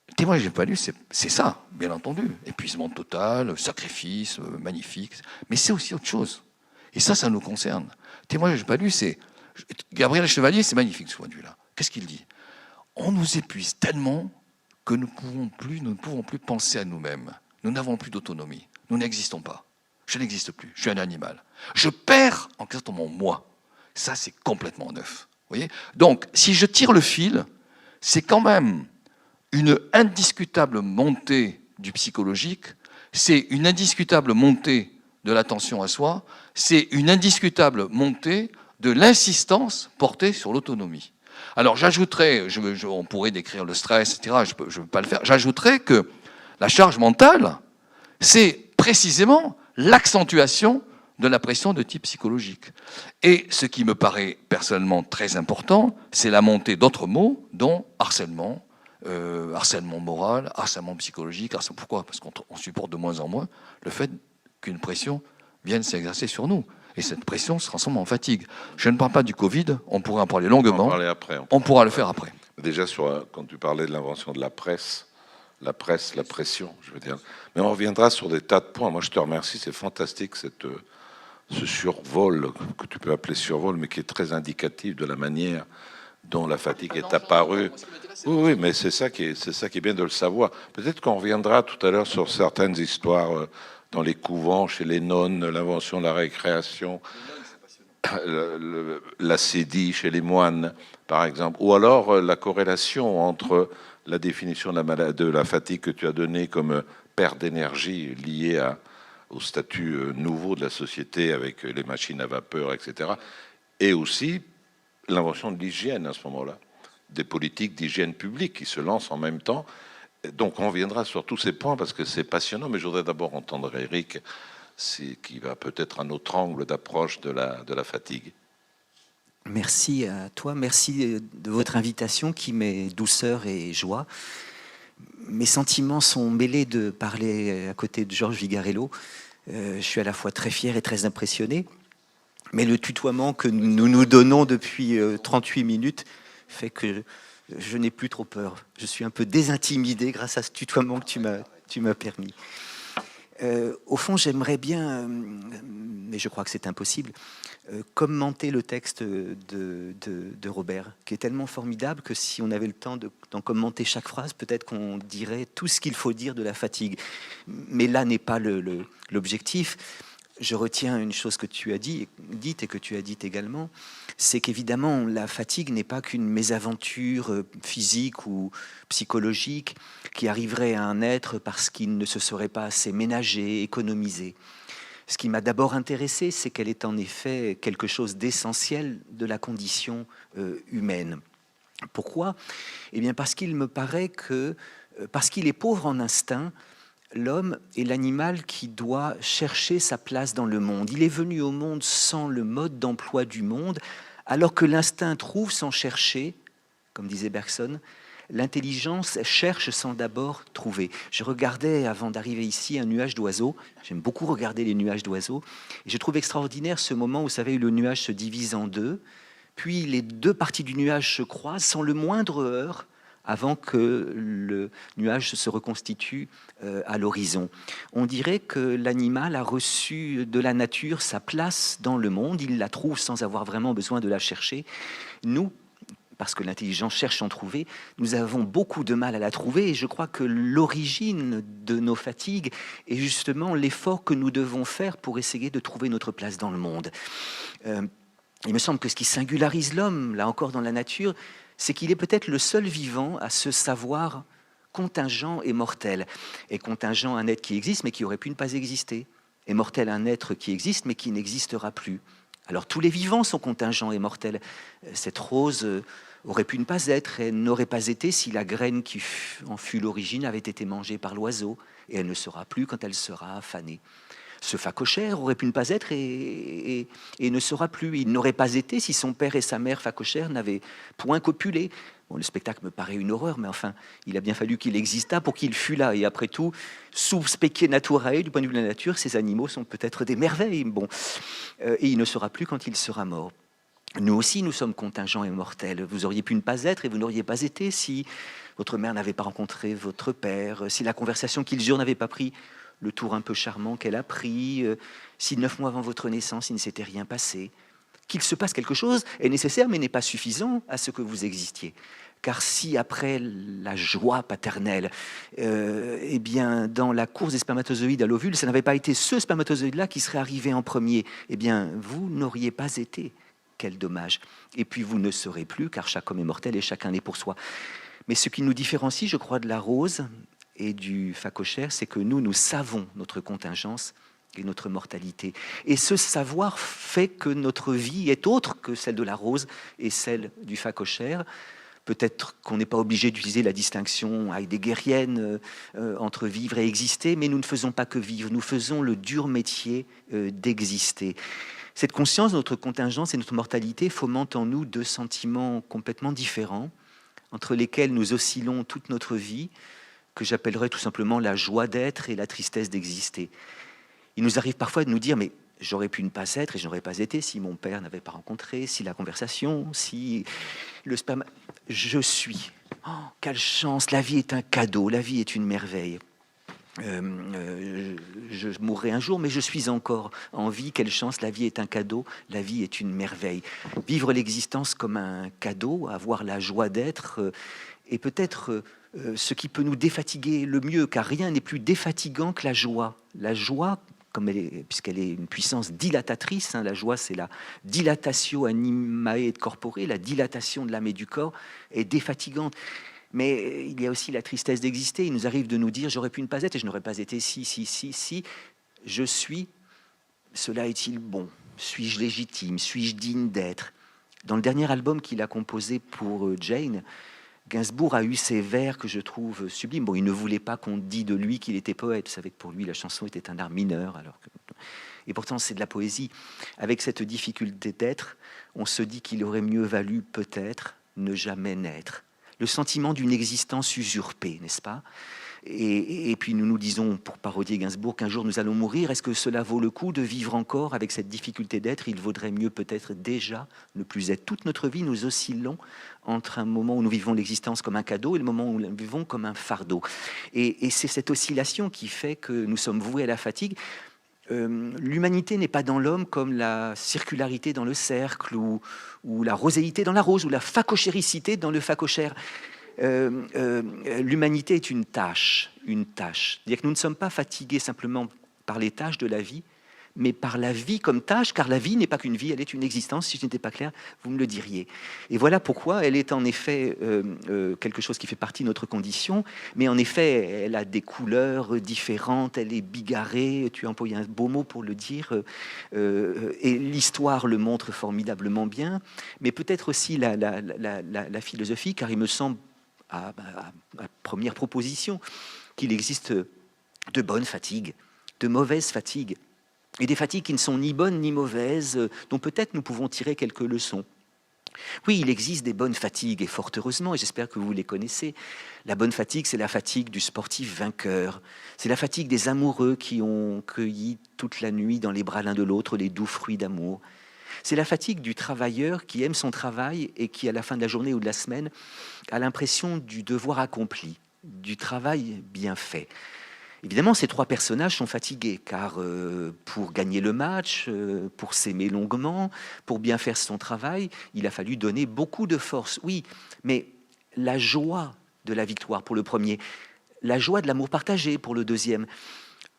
Le témoignage que je n'ai pas lu, c'est ça, bien entendu. Épuisement total, sacrifice, magnifique. Mais c'est aussi autre chose. Et ça nous concerne. Le témoignage que je n'ai pas lu, c'est... Gabriel Chevalier, c'est magnifique ce point de vue-là. Qu'est-ce qu'il dit? On nous épuise tellement que nous ne pouvons plus penser à nous-mêmes. Nous n'avons plus d'autonomie. Nous n'existons pas. Je n'existe plus. Je suis un animal. Je perds en quelque sorte mon moi. Ça, c'est complètement neuf. Vous voyez? Donc, si je tire le fil, c'est quand même une indiscutable montée du psychologique, c'est une indiscutable montée de l'attention à soi, c'est une indiscutable montée de l'insistance portée sur l'autonomie. Alors j'ajouterais, on pourrait décrire le stress, etc., je ne veux pas le faire, j'ajouterais que la charge mentale, c'est précisément l'accentuation de la pression de type psychologique. Et ce qui me paraît personnellement très important, c'est la montée d'autres mots, dont harcèlement, harcèlement moral, harcèlement psychologique. Pourquoi? Parce qu'on supporte de moins en moins le fait qu'une pression vienne s'exercer sur nous. Et cette pression se transforme en fatigue. Je ne parle pas du Covid, on pourrait en parler longuement. On va en parler après. On pourra le faire après. Déjà, quand tu parlais de l'invention de la presse, la pression, je veux dire. Mais on reviendra sur des tas de points. Moi, je te remercie, c'est fantastique ce survol, que tu peux appeler survol, mais qui est très indicatif de la manière dont la fatigue est apparue. Oui, mais c'est ça qui est bien de le savoir. Peut-être qu'on reviendra tout à l'heure sur certaines histoires dans les couvents, chez les nonnes, l'invention de la récréation, la sédie chez les moines, par exemple, ou alors la corrélation entre la définition de la fatigue que tu as donnée comme perte d'énergie liée au statut nouveau de la société avec les machines à vapeur, etc. Et aussi l'invention de l'hygiène à ce moment-là, des politiques d'hygiène publique qui se lancent en même temps. Donc on reviendra sur tous ces points parce que c'est passionnant, mais je voudrais d'abord entendre Eric, qui va peut-être un autre angle d'approche de la fatigue. Merci à toi, merci de votre invitation qui met douceur et joie. Mes sentiments sont mêlés de parler à côté de Georges Vigarello. Je suis à la fois très fier et très impressionné, mais le tutoiement que nous nous donnons depuis 38 minutes fait que je n'ai plus trop peur. Je suis un peu désintimidé grâce à ce tutoiement que tu m'as permis. Au fond, j'aimerais bien, mais je crois que c'est impossible, commenter le texte de Robert, qui est tellement formidable que si on avait le temps d'en commenter chaque phrase, peut-être qu'on dirait tout ce qu'il faut dire de la fatigue. Mais là n'est pas l'objectif. Je retiens une chose que tu as dite et que tu as dite également, c'est qu'évidemment la fatigue n'est pas qu'une mésaventure physique ou psychologique qui arriverait à un être parce qu'il ne se serait pas assez ménagé, économisé. Ce qui m'a d'abord intéressé, c'est qu'elle est en effet quelque chose d'essentiel de la condition humaine. Pourquoi ? Eh bien parce qu'il me paraît que, parce qu'il est pauvre en instinct, l'homme est l'animal qui doit chercher sa place dans le monde. Il est venu au monde sans le mode d'emploi du monde, alors que l'instinct trouve sans chercher, comme disait Bergson, l'intelligence cherche sans d'abord trouver. Je regardais, avant d'arriver ici, un nuage d'oiseaux. J'aime beaucoup regarder les nuages d'oiseaux. Et je trouve extraordinaire ce moment où, vous savez, le nuage se divise en deux, puis les deux parties du nuage se croisent sans le moindre heurt, avant que le nuage se reconstitue à l'horizon. On dirait que l'animal a reçu de la nature sa place dans le monde, il la trouve sans avoir vraiment besoin de la chercher. Nous, parce que l'intelligence cherche à en trouver, nous avons beaucoup de mal à la trouver, et je crois que l'origine de nos fatigues est justement l'effort que nous devons faire pour essayer de trouver notre place dans le monde. Il me semble que ce qui singularise l'homme, là encore dans la nature, c'est qu'il est peut-être le seul vivant à se savoir contingent et mortel. Et contingent, un être qui existe mais qui aurait pu ne pas exister. Et mortel, un être qui existe mais qui n'existera plus. Alors tous les vivants sont contingents et mortels. Cette rose aurait pu ne pas être, elle n'aurait pas été si la graine qui en fut l'origine avait été mangée par l'oiseau. Et elle ne sera plus quand elle sera fanée. Ce phacochère aurait pu ne pas être et ne sera plus. Il n'aurait pas été si son père et sa mère phacochère n'avaient point copulé. Bon, le spectacle me paraît une horreur, mais enfin, il a bien fallu qu'il existât pour qu'il fût là. Et après tout, sub specie naturae, du point de vue de la nature, ces animaux sont peut-être des merveilles. Bon, et il ne sera plus quand il sera mort. Nous aussi, nous sommes contingents et mortels. Vous auriez pu ne pas être et vous n'auriez pas été si votre mère n'avait pas rencontré votre père, si la conversation qu'ils eurent n'avait pas pris le tour un peu charmant qu'elle a pris, si 9 mois avant votre naissance, il ne s'était rien passé. Qu'il se passe quelque chose est nécessaire, mais n'est pas suffisant à ce que vous existiez. Car si après la joie paternelle, eh bien, dans la course des spermatozoïdes à l'ovule, ça n'avait pas été ce spermatozoïde-là qui serait arrivé en premier, eh bien, vous n'auriez pas été. Quel dommage. Et puis vous ne serez plus, car chaque homme est mortel et chacun est pour soi. Mais ce qui nous différencie, je crois, de la rose et du phacochère, c'est que nous savons notre contingence et notre mortalité. Et ce savoir fait que notre vie est autre que celle de la rose et celle du phacochère. Peut-être qu'on n'est pas obligé d'utiliser la distinction heideggerienne entre vivre et exister, mais nous ne faisons pas que vivre, nous faisons le dur métier d'exister. Cette conscience de notre contingence et notre mortalité fomente en nous deux sentiments complètement différents, entre lesquels nous oscillons toute notre vie, que j'appellerais tout simplement la joie d'être et la tristesse d'exister. Il nous arrive parfois de nous dire, mais j'aurais pu ne pas être et je n'aurais pas été si mon père n'avait pas rencontré, si la conversation, si le sperme... Je suis. Oh, quelle chance, la vie est un cadeau, la vie est une merveille. Je mourrai un jour, mais je suis encore en vie. Quelle chance, la vie est un cadeau, la vie est une merveille. Vivre l'existence comme un cadeau, avoir la joie d'être, et peut-être ce qui peut nous défatiguer le mieux, car rien n'est plus défatigant que la joie. La joie, comme elle est, puisqu'elle est une puissance dilatatrice, la joie c'est la dilatatio animae et corpore, la dilatation de l'âme et du corps est défatigante. Mais il y a aussi la tristesse d'exister. Il nous arrive de nous dire, j'aurais pu ne pas être et je n'aurais pas été si. Je suis, cela est-il bon? Suis-je légitime? Suis-je digne d'être? Dans le dernier album qu'il a composé pour Jane, Gainsbourg a eu ces vers que je trouve sublimes. Bon, il ne voulait pas qu'on dise de lui qu'il était poète. Vous savez que pour lui, la chanson était un art mineur. Et pourtant, c'est de la poésie. Avec cette difficulté d'être, on se dit qu'il aurait mieux valu peut-être ne jamais naître. Le sentiment d'une existence usurpée, n'est-ce pas? Et puis nous nous disons, pour parodier Gainsbourg, qu'un jour nous allons mourir. Est-ce que cela vaut le coup de vivre encore avec cette difficulté d'être? Il vaudrait mieux peut-être déjà ne plus être. Toute notre vie, nous oscillons entre un moment où nous vivons l'existence comme un cadeau et le moment où nous vivons comme un fardeau. Et c'est cette oscillation qui fait que nous sommes voués à la fatigue. L'humanité n'est pas dans l'homme comme la circularité dans le cercle, ou la roséité dans la rose, ou la phacochéricité dans le phacochère. L'humanité est une tâche. C'est-à-dire que nous ne sommes pas fatigués simplement par les tâches de la vie, mais par la vie comme tâche, car la vie n'est pas qu'une vie, elle est une existence. Si je n'étais pas clair, vous me le diriez. Et voilà pourquoi elle est en effet quelque chose qui fait partie de notre condition, mais en effet, elle a des couleurs différentes, elle est bigarrée, tu as employé un beau mot pour le dire, et l'histoire le montre formidablement bien, mais peut-être aussi la philosophie, car il me semble, à première proposition, qu'il existe de bonnes fatigues, de mauvaises fatigues, et des fatigues qui ne sont ni bonnes ni mauvaises, dont peut-être nous pouvons tirer quelques leçons. Oui, il existe des bonnes fatigues, et fort heureusement, et j'espère que vous les connaissez. La bonne fatigue, c'est la fatigue du sportif vainqueur. C'est la fatigue des amoureux qui ont cueilli toute la nuit dans les bras l'un de l'autre les doux fruits d'amour. C'est la fatigue du travailleur qui aime son travail et qui, à la fin de la journée ou de la semaine, a l'impression du devoir accompli, du travail bien fait. Évidemment, ces trois personnages sont fatigués, car pour gagner le match, pour s'aimer longuement, pour bien faire son travail, il a fallu donner beaucoup de force. Oui, mais la joie de la victoire pour le premier, la joie de l'amour partagé pour le deuxième,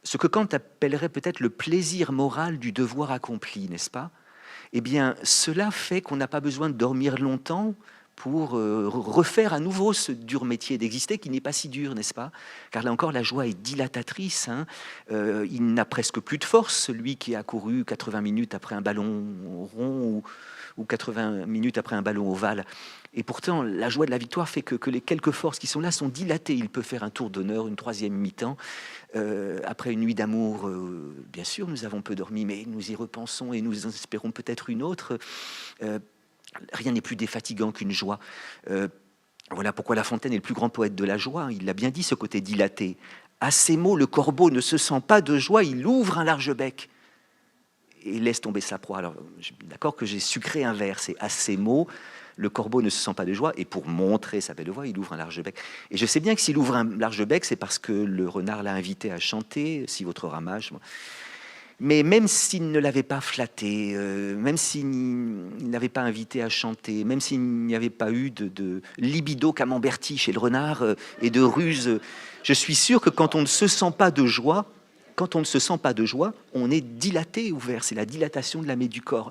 ce que Kant appellerait peut-être le plaisir moral du devoir accompli, n'est-ce pas? Eh bien, cela fait qu'on n'a pas besoin de dormir longtemps pour refaire à nouveau ce dur métier d'exister qui n'est pas si dur, n'est-ce pas? Car là encore, la joie est dilatatrice. Il n'a presque plus de force, celui qui a couru 80 minutes après un ballon rond ou 80 minutes après un ballon ovale. Et pourtant, la joie de la victoire fait que les quelques forces qui sont là sont dilatées. Il peut faire un tour d'honneur, une troisième mi-temps. Après une nuit d'amour, bien sûr, nous avons peu dormi, mais nous y repensons et nous en espérons peut-être une autre. Rien n'est plus défatigant qu'une joie. Voilà pourquoi La Fontaine est le plus grand poète de la joie. Il l'a bien dit, ce côté dilaté. À ces mots, le corbeau ne se sent pas de joie, il ouvre un large bec et laisse tomber sa proie. Alors, je suis d'accord que j'ai sucré un vers, c'est à ces mots, le corbeau ne se sent pas de joie, et pour montrer sa belle voix, il ouvre un large bec. Et je sais bien que s'il ouvre un large bec, c'est parce que le renard l'a invité à chanter, si votre ramage... Mais même s'il ne l'avait pas flatté, même s'il n'avait pas invité à chanter, même s'il n'y avait pas eu de libido camemberti chez le renard et de ruse, je suis sûr que quand on ne se sent pas de joie, on est dilaté, ouvert. C'est la dilatation de la mêlée du corps.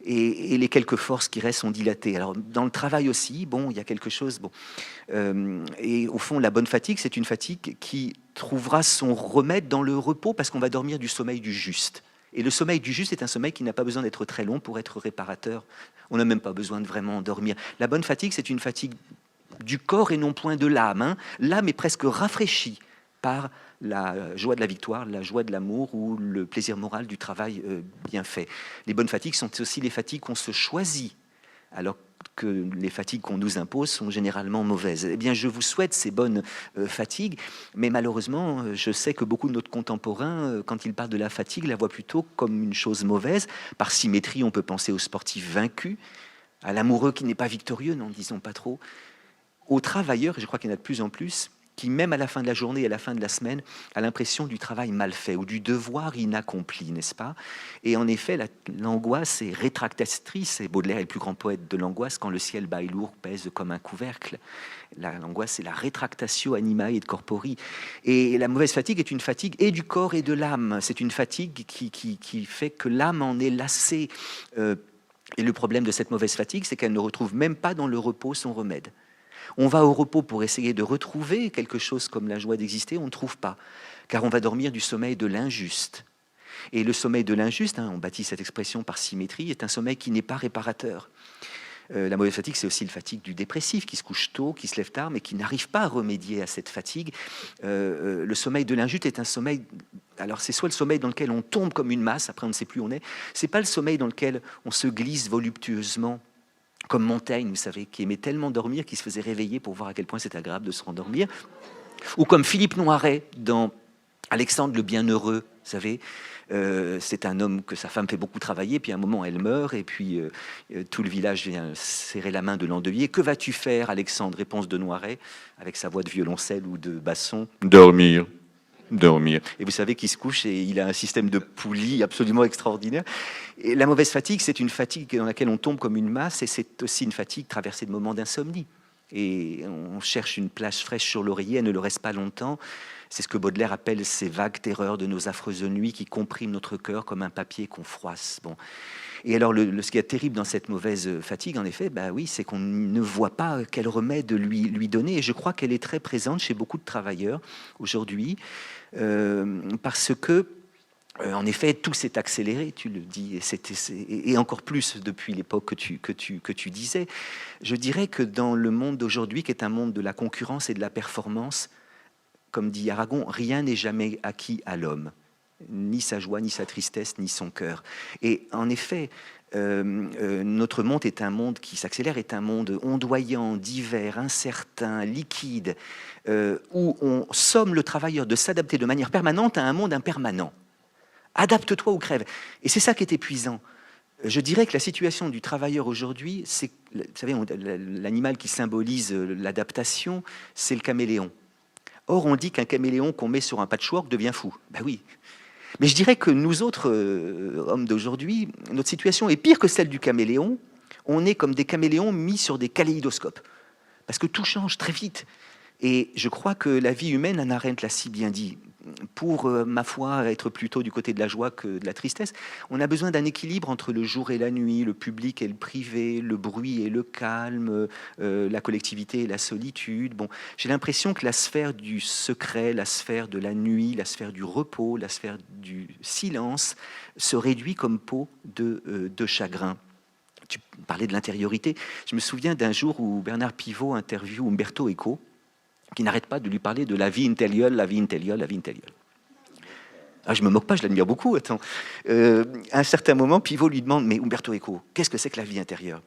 Et les quelques forces qui restent sont dilatées. Alors, dans le travail aussi, bon, il y a quelque chose... Bon, et au fond, la bonne fatigue, c'est une fatigue qui trouvera son remède dans le repos, parce qu'on va dormir du sommeil du juste. Et le sommeil du juste est un sommeil qui n'a pas besoin d'être très long pour être réparateur. On n'a même pas besoin de vraiment dormir. La bonne fatigue, c'est une fatigue du corps et non point de l'âme. L'âme est presque rafraîchie par la joie de la victoire, la joie de l'amour ou le plaisir moral du travail bien fait. Les bonnes fatigues sont aussi les fatigues qu'on se choisit, alors que les fatigues qu'on nous impose sont généralement mauvaises. Eh bien, je vous souhaite ces bonnes fatigues, mais malheureusement, je sais que beaucoup de nos contemporains, quand ils parlent de la fatigue, la voient plutôt comme une chose mauvaise. Par symétrie, on peut penser au sportif vaincu, à l'amoureux qui n'est pas victorieux, n'en disons pas trop, aux travailleurs, et je crois qu'il y en a de plus en plus, qui, même à la fin de la journée et à la fin de la semaine, a l'impression du travail mal fait ou du devoir inaccompli, n'est-ce pas? Et en effet, l'angoisse est rétractatrice, et Baudelaire est le plus grand poète de l'angoisse, quand le ciel bas et lourd pèse comme un couvercle. L'angoisse, c'est la rétractatio animae et corpori. Et la mauvaise fatigue est une fatigue et du corps et de l'âme. C'est une fatigue qui fait que l'âme en est lassée. Et le problème de cette mauvaise fatigue, c'est qu'elle ne retrouve même pas dans le repos son remède. On va au repos pour essayer de retrouver quelque chose comme la joie d'exister, on ne trouve pas, car on va dormir du sommeil de l'injuste. Et le sommeil de l'injuste, on bâtit cette expression par symétrie, est un sommeil qui n'est pas réparateur. La mauvaise fatigue, c'est aussi la fatigue du dépressif, qui se couche tôt, qui se lève tard, mais qui n'arrive pas à remédier à cette fatigue. Le sommeil de l'injuste est un sommeil... Alors, c'est soit le sommeil dans lequel on tombe comme une masse, après on ne sait plus où on est, c'est pas le sommeil dans lequel on se glisse voluptueusement, comme Montaigne, vous savez, qui aimait tellement dormir qu'il se faisait réveiller pour voir à quel point c'est agréable de se rendormir, ou comme Philippe Noiret dans Alexandre le Bienheureux, vous savez, c'est un homme que sa femme fait beaucoup travailler, puis à un moment elle meurt, et puis tout le village vient serrer la main de l'endeuillé. Que vas-tu faire, Alexandre? Réponse de Noiret, avec sa voix de violoncelle ou de basson. Dormir. Dormir. Et vous savez qu'il se couche et il a un système de poulies absolument extraordinaire. Et la mauvaise fatigue, c'est une fatigue dans laquelle on tombe comme une masse, et c'est aussi une fatigue traversée de moments d'insomnie. Et on cherche une plage fraîche sur l'oreiller, elle ne le reste pas longtemps. C'est ce que Baudelaire appelle ces vagues terreurs de nos affreuses nuits qui compriment notre cœur comme un papier qu'on froisse. Bon. Et alors, ce qui est terrible dans cette mauvaise fatigue, en effet, oui, c'est qu'on ne voit pas quel remède lui donner. Et je crois qu'elle est très présente chez beaucoup de travailleurs aujourd'hui, parce que, en effet, tout s'est accéléré, tu le dis, et encore plus depuis l'époque que tu disais. Je dirais que dans le monde d'aujourd'hui, qui est un monde de la concurrence et de la performance, comme dit Aragon, rien n'est jamais acquis à l'homme, ni sa joie, ni sa tristesse, ni son cœur. Et en effet, notre monde est un monde qui s'accélère, est un monde ondoyant, divers, incertain, liquide, où on somme le travailleur de s'adapter de manière permanente à un monde impermanent. Adapte-toi ou crève. Et c'est ça qui est épuisant. Je dirais que la situation du travailleur aujourd'hui, c'est, vous savez, l'animal qui symbolise l'adaptation, c'est le caméléon. Or, on dit qu'un caméléon qu'on met sur un patchwork devient fou. Ben oui. Mais je dirais que nous autres hommes d'aujourd'hui, notre situation est pire que celle du caméléon. On est comme des caméléons mis sur des kaléidoscopes. Parce que tout change très vite. Et je crois que la vie humaine, Hannah Arendt l'a si bien dit, pour, ma foi, être plutôt du côté de la joie que de la tristesse, on a besoin d'un équilibre entre le jour et la nuit, le public et le privé, le bruit et le calme, la collectivité et la solitude. Bon, j'ai l'impression que la sphère du secret, la sphère de la nuit, la sphère du repos, la sphère du silence se réduit comme peau de chagrin. Tu parlais de l'intériorité. Je me souviens d'un jour où Bernard Pivot interviewe Umberto Eco, qui n'arrête pas de lui parler de la vie intérieure, la vie intérieure, la vie intérieure. Ah, je me moque pas, je l'admire beaucoup. Attends. À un certain moment, Pivot lui demande, mais Umberto Eco, qu'est-ce que c'est que la vie intérieure?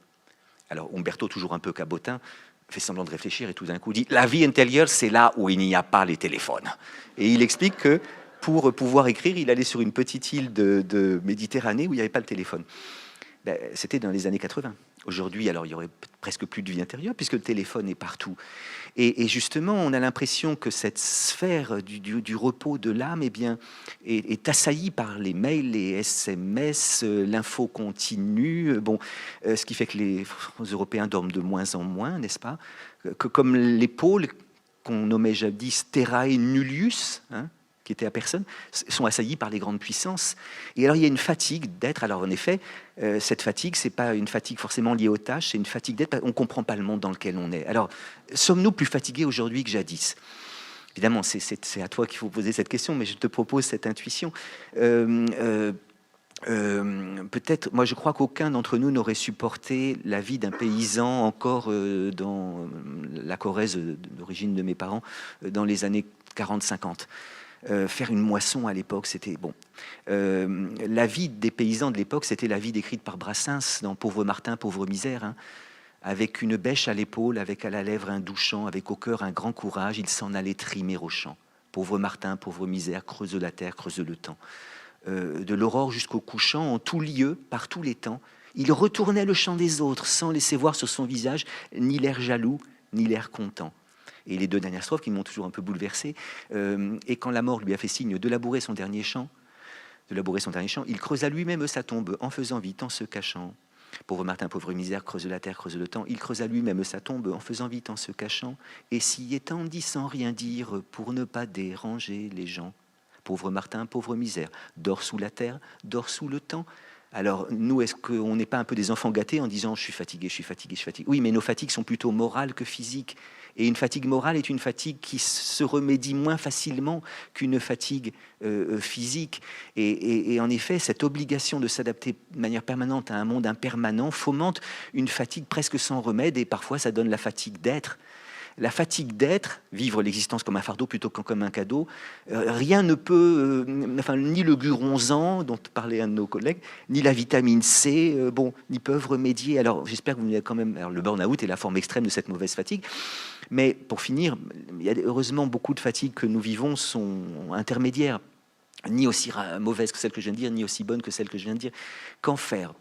Alors Umberto, toujours un peu cabotin, fait semblant de réfléchir et tout d'un coup dit, la vie intérieure, c'est là où il n'y a pas les téléphones. Et il explique que pour pouvoir écrire, il allait sur une petite île de Méditerranée où il n'y avait pas le téléphone. C'était dans les années 80. Aujourd'hui, alors, il y aurait presque plus de vie intérieure puisque le téléphone est partout. Et justement, on a l'impression que cette sphère du repos de l'âme est assaillie par les mails, les SMS, l'info continue. Bon, ce qui fait que les Européens dorment de moins en moins, n'est-ce pas? Que comme les pôles qu'on nommait jadis terrae nullius, qui étaient à personne, sont assaillis par les grandes puissances. Et alors, il y a une fatigue d'être. Alors, en effet, cette fatigue, c'est pas une fatigue forcément liée aux tâches, c'est une fatigue d'être. On ne comprend pas le monde dans lequel on est. Alors, sommes-nous plus fatigués aujourd'hui que jadis? Évidemment, c'est à toi qu'il faut poser cette question, mais je te propose cette intuition. Peut-être, moi je crois qu'aucun d'entre nous n'aurait supporté la vie d'un paysan encore dans la Corrèze d'origine de mes parents, dans les années 40-50. Faire une moisson à l'époque, c'était bon. La vie des paysans de l'époque, c'était la vie décrite par Brassens dans Pauvre Martin, pauvre misère, avec une bêche à l'épaule, avec à la lèvre un doux chant, avec au cœur un grand courage, il s'en allait trimer au champ. Pauvre Martin, pauvre misère, creuse la terre, creuse le temps. De l'aurore jusqu'au couchant, en tout lieu, par tous les temps, il retournait le chant des autres, sans laisser voir sur son visage ni l'air jaloux, ni l'air content. Et les deux dernières strophes qui m'ont toujours un peu bouleversé. Et quand la mort lui a fait signe de labourer son dernier champ, il creusa lui-même sa tombe en faisant vite, en se cachant. Pauvre Martin, pauvre misère, creuse la terre, creuse le temps. Il creusa lui-même sa tombe en faisant vite, en se cachant, et s'y étendit sans rien dire pour ne pas déranger les gens. Pauvre Martin, pauvre misère, dors sous la terre, dors sous le temps, Alors, nous, est-ce qu'on n'est pas un peu des enfants gâtés en disant « je suis fatigué, je suis fatigué, je suis fatigué ». Oui, mais nos fatigues sont plutôt morales que physiques. Et une fatigue morale est une fatigue qui se remédie moins facilement qu'une fatigue physique. Et en effet, cette obligation de s'adapter de manière permanente à un monde impermanent fomente une fatigue presque sans remède, et parfois ça donne la fatigue d'être. La fatigue d'être, vivre l'existence comme un fardeau plutôt que comme un cadeau, rien ne peut, ni le guronzan dont parlait un de nos collègues, ni la vitamine C, n'y peuvent remédier. Alors j'espère que vous avez quand même. Alors, le burn-out est la forme extrême de cette mauvaise fatigue, mais pour finir, il y a heureusement beaucoup de fatigues que nous vivons sont intermédiaires, ni aussi mauvaises que celle que je viens de dire, ni aussi bonnes que celle que je viens de dire. Qu'en faire ?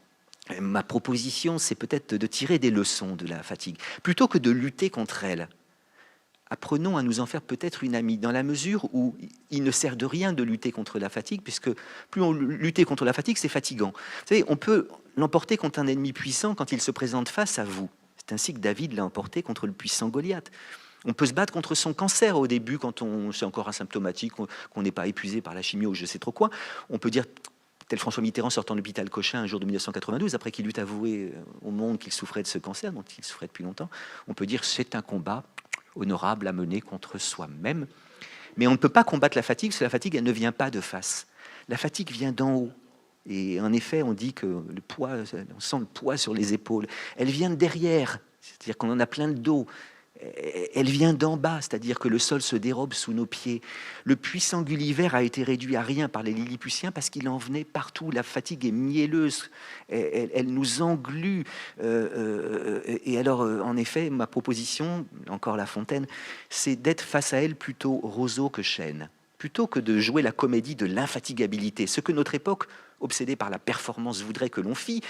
Ma proposition, c'est peut-être de tirer des leçons de la fatigue, plutôt que de lutter contre elle. Apprenons à nous en faire peut-être une amie, dans la mesure où il ne sert de rien de lutter contre la fatigue, puisque plus on lutte contre la fatigue, c'est fatigant. Vous savez, on peut l'emporter contre un ennemi puissant quand il se présente face à vous. C'est ainsi que David l'a emporté contre le puissant Goliath. On peut se battre contre son cancer au début, quand c'est encore asymptomatique, qu'on n'est pas épuisé par la chimio ou je sais trop quoi. On peut dire, tel François Mitterrand sortant de l'hôpital Cochin un jour de 1992, après qu'il eut avoué au monde qu'il souffrait de ce cancer, dont il souffrait depuis longtemps, on peut dire c'est un combat honorable à mener contre soi-même. Mais on ne peut pas combattre la fatigue, parce que la fatigue, elle ne vient pas de face. La fatigue vient d'en haut. Et en effet, on dit que le poids, on sent le poids sur les épaules. Elle vient de derrière, c'est-à-dire qu'on en a plein le dos. Elle vient d'en bas, c'est-à-dire que le sol se dérobe sous nos pieds. Le puissant Gulliver a été réduit à rien par les Lilliputiens parce qu'il en venait partout. La fatigue est mielleuse, elle nous englue. Et alors, en effet, ma proposition, encore La Fontaine, c'est d'être face à elle plutôt roseau que chêne, plutôt que de jouer la comédie de l'infatigabilité, ce que notre époque, obsédée par la performance, voudrait que l'on fît,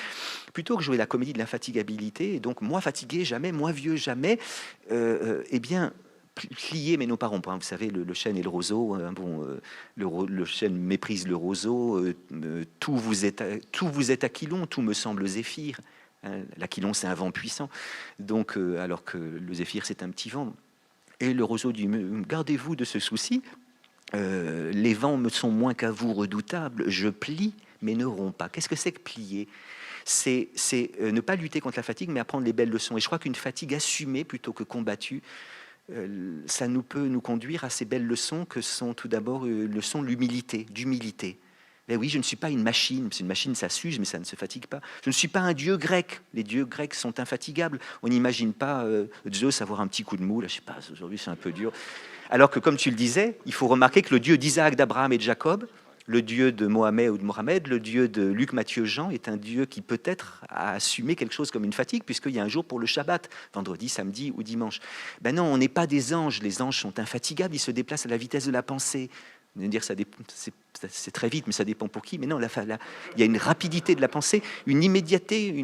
plutôt que jouer la comédie de l'infatigabilité, et donc moins fatigué jamais, moins vieux jamais, eh bien, plier, mais non pas rompre. Vous savez, le chêne et le roseau, le chêne méprise le roseau, tout vous est aquilon, tout me semble zéphyr. L'aquilon, c'est un vent puissant, donc, alors que le zéphyr, c'est un petit vent. Et le roseau dit, gardez-vous de ce souci, les vents me sont moins qu'à vous redoutables, je plie, mais ne romps pas. Qu'est-ce que c'est que plier ? C'est ne pas lutter contre la fatigue, mais apprendre les belles leçons. Et je crois qu'une fatigue assumée plutôt que combattue, ça peut nous conduire à ces belles leçons que sont tout d'abord leçon l'humilité, d'humilité. Mais oui, je ne suis pas une machine. Une machine, ça s'use, mais ça ne se fatigue pas. Je ne suis pas un dieu grec. Les dieux grecs sont infatigables. On n'imagine pas Zeus avoir un petit coup de mou. Là, je sais pas, aujourd'hui, c'est un peu dur. Alors que, comme tu le disais, il faut remarquer que le dieu d'Isaac, d'Abraham et de Jacob, le dieu de Mohamed ou de Mohamed, le dieu de Luc, Matthieu, Jean, est un dieu qui peut-être a assumé quelque chose comme une fatigue, puisqu'il y a un jour pour le Shabbat, vendredi, samedi ou dimanche. Ben non, on n'est pas des anges. Les anges sont infatigables, ils se déplacent à la vitesse de la pensée. Vous allez dire c'est très vite, mais ça dépend pour qui. Mais non, il y a une rapidité de la pensée, une immédiateté.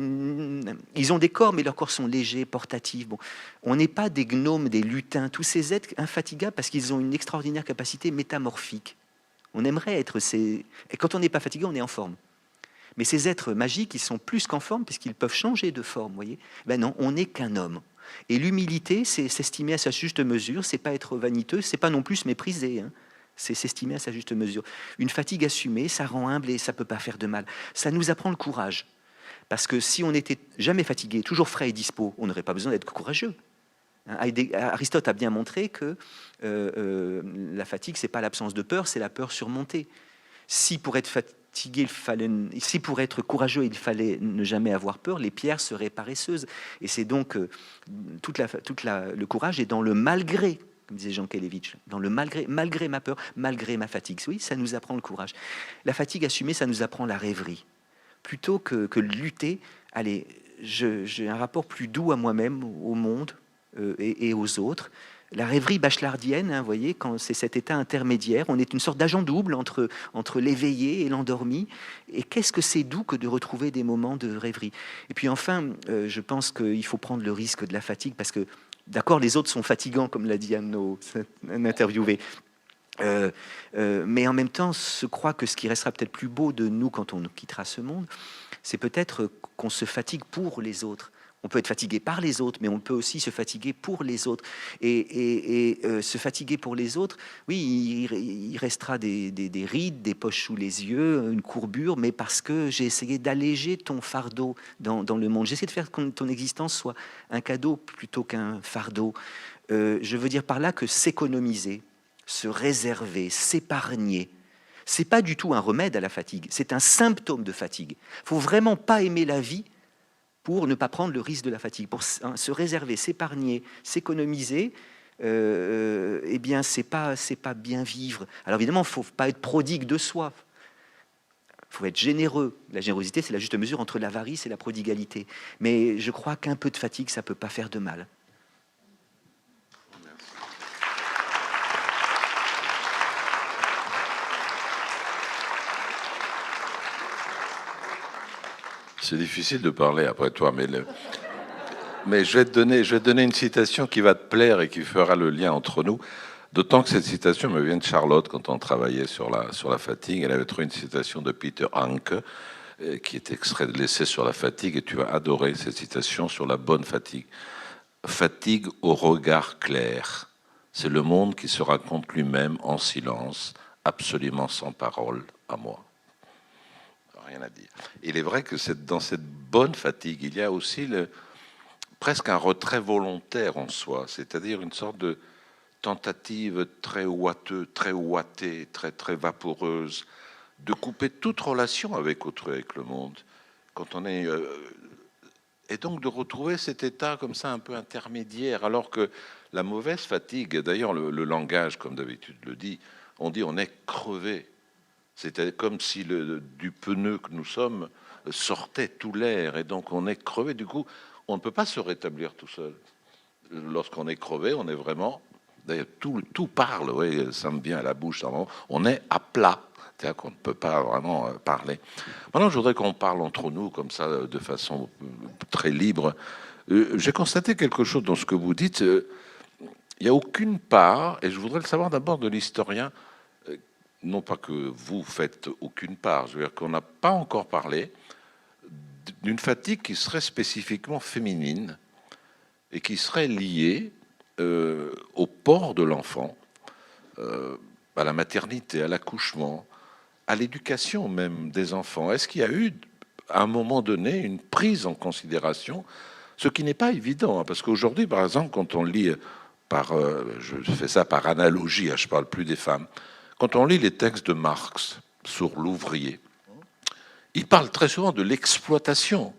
Ils ont des corps, mais leurs corps sont légers, portatifs. Bon, on n'est pas des gnomes, des lutins, tous ces êtres infatigables parce qu'ils ont une extraordinaire capacité métamorphique. On aimerait être ces... Et quand on n'est pas fatigué, on est en forme. Mais ces êtres magiques, ils sont plus qu'en forme, puisqu'ils peuvent changer de forme, voyez. Ben non, on n'est qu'un homme. Et l'humilité, c'est s'estimer à sa juste mesure, c'est pas être vaniteux, c'est pas non plus se mépriser, hein. C'est s'estimer à sa juste mesure. Une fatigue assumée, ça rend humble et ça peut pas faire de mal. Ça nous apprend le courage. Parce que si on n'était jamais fatigué, toujours frais et dispo, on n'aurait pas besoin d'être courageux. Aristote a bien montré que la fatigue, c'est pas l'absence de peur, c'est la peur surmontée. Si pour être fatigué, si pour être courageux, il fallait ne jamais avoir peur, les pierres seraient paresseuses. Et c'est donc le courage est dans le malgré, comme disait Jean Kelevitch, dans le malgré ma peur, malgré ma fatigue. Oui, ça nous apprend le courage. La fatigue assumée, ça nous apprend la rêverie. Plutôt que lutter, allez, j'ai un rapport plus doux à moi-même, au monde, et aux autres. La rêverie bachelardienne, vous voyez, quand c'est cet état intermédiaire, on est une sorte d'agent double entre l'éveillé et l'endormi. Et qu'est-ce que c'est doux que de retrouver des moments de rêverie. Et puis enfin, je pense qu'il faut prendre le risque de la fatigue, parce que, d'accord, les autres sont fatigants, comme l'a dit un interviewé. Mais en même temps, je crois que ce qui restera peut-être plus beau de nous quand on quittera ce monde, c'est peut-être qu'on se fatigue pour les autres. On peut être fatigué par les autres, mais on peut aussi se fatiguer pour les autres. Et se fatiguer pour les autres, oui, il restera des rides, des poches sous les yeux, une courbure, mais parce que j'ai essayé d'alléger ton fardeau dans le monde. J'essaie de faire que ton existence soit un cadeau plutôt qu'un fardeau. Je veux dire par là que s'économiser, se réserver, s'épargner, c'est pas du tout un remède à la fatigue, c'est un symptôme de fatigue. Il faut vraiment pas aimer la vie pour ne pas prendre le risque de la fatigue, pour se réserver, s'épargner, s'économiser, eh bien c'est pas bien vivre. Alors évidemment, il faut pas être prodigue de soi. Il faut être généreux. La générosité, c'est la juste mesure entre l'avarice et la prodigalité. Mais je crois qu'un peu de fatigue, ça peut pas faire de mal. C'est difficile de parler après toi, mais je vais te donner une citation qui va te plaire et qui fera le lien entre nous. D'autant que cette citation me vient de Charlotte quand on travaillait sur la fatigue. Elle avait trouvé une citation de Peter Hanke qui est extrait de l'essai sur la fatigue, et tu vas adorer cette citation sur la bonne fatigue. Fatigue au regard clair. C'est le monde qui se raconte lui-même en silence, absolument sans parole à moi. Rien à dire. Il est vrai que dans cette bonne fatigue, il y a aussi presque un retrait volontaire en soi, c'est-à-dire une sorte de tentative très ouatée, très vaporeuse, de couper toute relation avec autrui, avec le monde, quand on est et donc de retrouver cet état comme ça un peu intermédiaire, alors que la mauvaise fatigue, d'ailleurs le langage, comme d'habitude le dit, on dit on est crevé. C'était comme si du pneu que nous sommes sortait tout l'air, et donc on est crevé. Du coup, on ne peut pas se rétablir tout seul. Lorsqu'on est crevé, on est vraiment... D'ailleurs, tout parle, oui, ça me vient à la bouche. On est à plat, c'est-à-dire qu'on ne peut pas vraiment parler. Maintenant, je voudrais qu'on parle entre nous, comme ça, de façon très libre. J'ai constaté quelque chose dans ce que vous dites. Il n'y a aucune part, et je voudrais le savoir d'abord de l'historien, non pas que vous faites aucune part, je veux dire qu'on n'a pas encore parlé d'une fatigue qui serait spécifiquement féminine et qui serait liée au port de l'enfant, à la maternité, à l'accouchement, à l'éducation même des enfants. Est-ce qu'il y a eu, à un moment donné, une prise en considération, ce qui n'est pas évident, hein, parce qu'aujourd'hui, par exemple, quand on lit, je fais ça par analogie, hein, je ne parle plus des femmes, quand on lit les textes de Marx sur l'ouvrier, il parle très souvent de l'exploitation.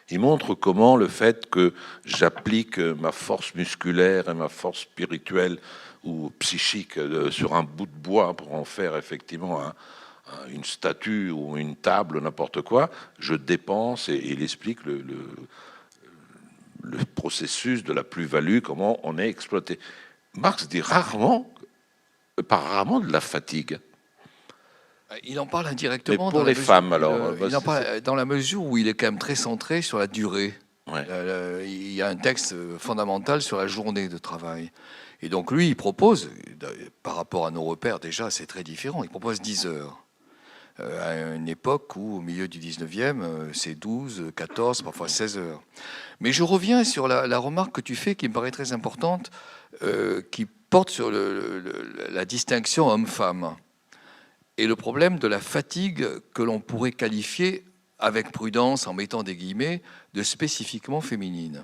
Il montre comment le fait que j'applique ma force musculaire et ma force spirituelle ou psychique sur un bout de bois pour en faire effectivement une statue ou une table, n'importe quoi, je dépense, et il explique le processus de la plus-value, comment on est exploité. Marx dit rarement de la fatigue. Il en parle indirectement. Mais pour les femmes, alors. Il en parle dans la mesure où il est quand même très centré sur la durée. Ouais. Il y a un texte fondamental sur la journée de travail. Et donc lui, il propose, par rapport à nos repères déjà, c'est très différent, il propose 10 heures. À une époque où, au milieu du 19e, c'est 12, 14, parfois 16 heures. Mais je reviens sur la remarque que tu fais, qui me paraît très importante, qui porte sur la distinction homme-femme et le problème de la fatigue que l'on pourrait qualifier, avec prudence, en mettant des guillemets, de spécifiquement féminine.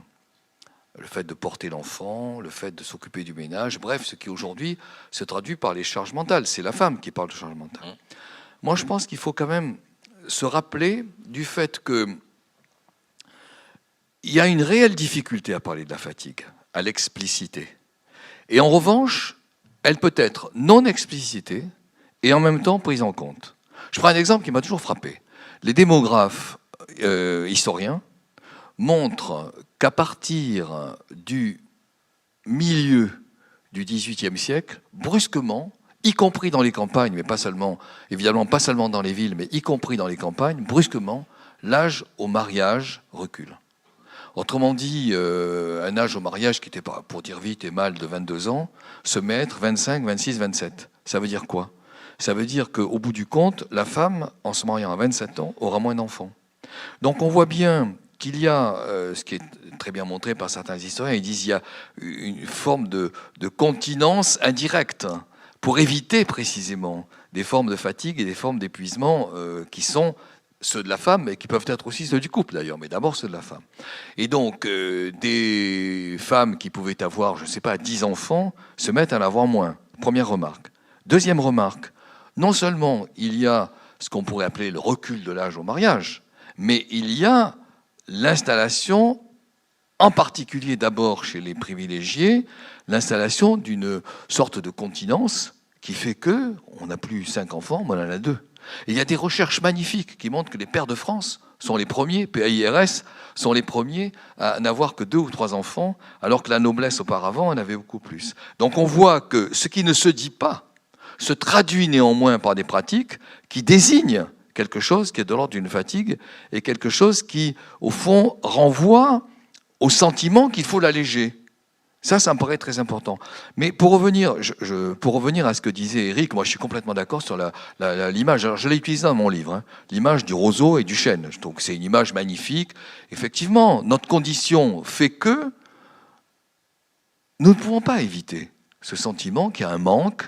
Le fait de porter l'enfant, le fait de s'occuper du ménage, bref, ce qui aujourd'hui se traduit par les charges mentales. C'est la femme qui parle de charges mentales. Moi, je pense qu'il faut quand même se rappeler du fait qu'il y a une réelle difficulté à parler de la fatigue, à l'expliciter. Et en revanche, elle peut être non explicitée et en même temps prise en compte. Je prends un exemple qui m'a toujours frappé. Les démographes historiens montrent qu'à partir du milieu du XVIIIe siècle, brusquement, y compris dans les campagnes, mais pas seulement, évidemment pas seulement dans les villes, mais y compris dans les campagnes, brusquement, l'âge au mariage recule. Autrement dit, un âge au mariage qui était, pour dire vite et mal, de 22 ans, se mettre 25, 26, 27. Ça veut dire quoi? Ça veut dire qu'au bout du compte, la femme, en se mariant à 27 ans, aura moins d'enfants. Donc on voit bien qu'il y a, ce qui est très bien montré par certains historiens, ils disent qu'il y a une forme de continence indirecte pour éviter précisément des formes de fatigue et des formes d'épuisement qui sont ceux de la femme, mais qui peuvent être aussi ceux du couple d'ailleurs, mais d'abord ceux de la femme. Et donc, des femmes qui pouvaient avoir, je ne sais pas, 10 enfants, se mettent à en avoir moins. Première remarque. Deuxième remarque, non seulement il y a ce qu'on pourrait appeler le recul de l'âge au mariage, mais il y a l'installation, en particulier d'abord chez les privilégiés, l'installation d'une sorte de continence qui fait que on n'a plus 5 enfants, mais on en a 2. Et il y a des recherches magnifiques qui montrent que les pères de France sont les premiers, PAIRS, sont les premiers à n'avoir que 2 ou 3 enfants, alors que la noblesse auparavant en avait beaucoup plus. Donc on voit que ce qui ne se dit pas se traduit néanmoins par des pratiques qui désignent quelque chose qui est de l'ordre d'une fatigue et quelque chose qui, au fond, renvoie au sentiment qu'il faut l'alléger. Ça me paraît très important. Mais pour revenir à ce que disait Eric, moi je suis complètement d'accord sur l'image. Alors je l'ai utilisé dans mon livre, hein, l'image du roseau et du chêne. Je trouve que c'est une image magnifique. Effectivement, notre condition fait que nous ne pouvons pas éviter ce sentiment qu'il y a un manque.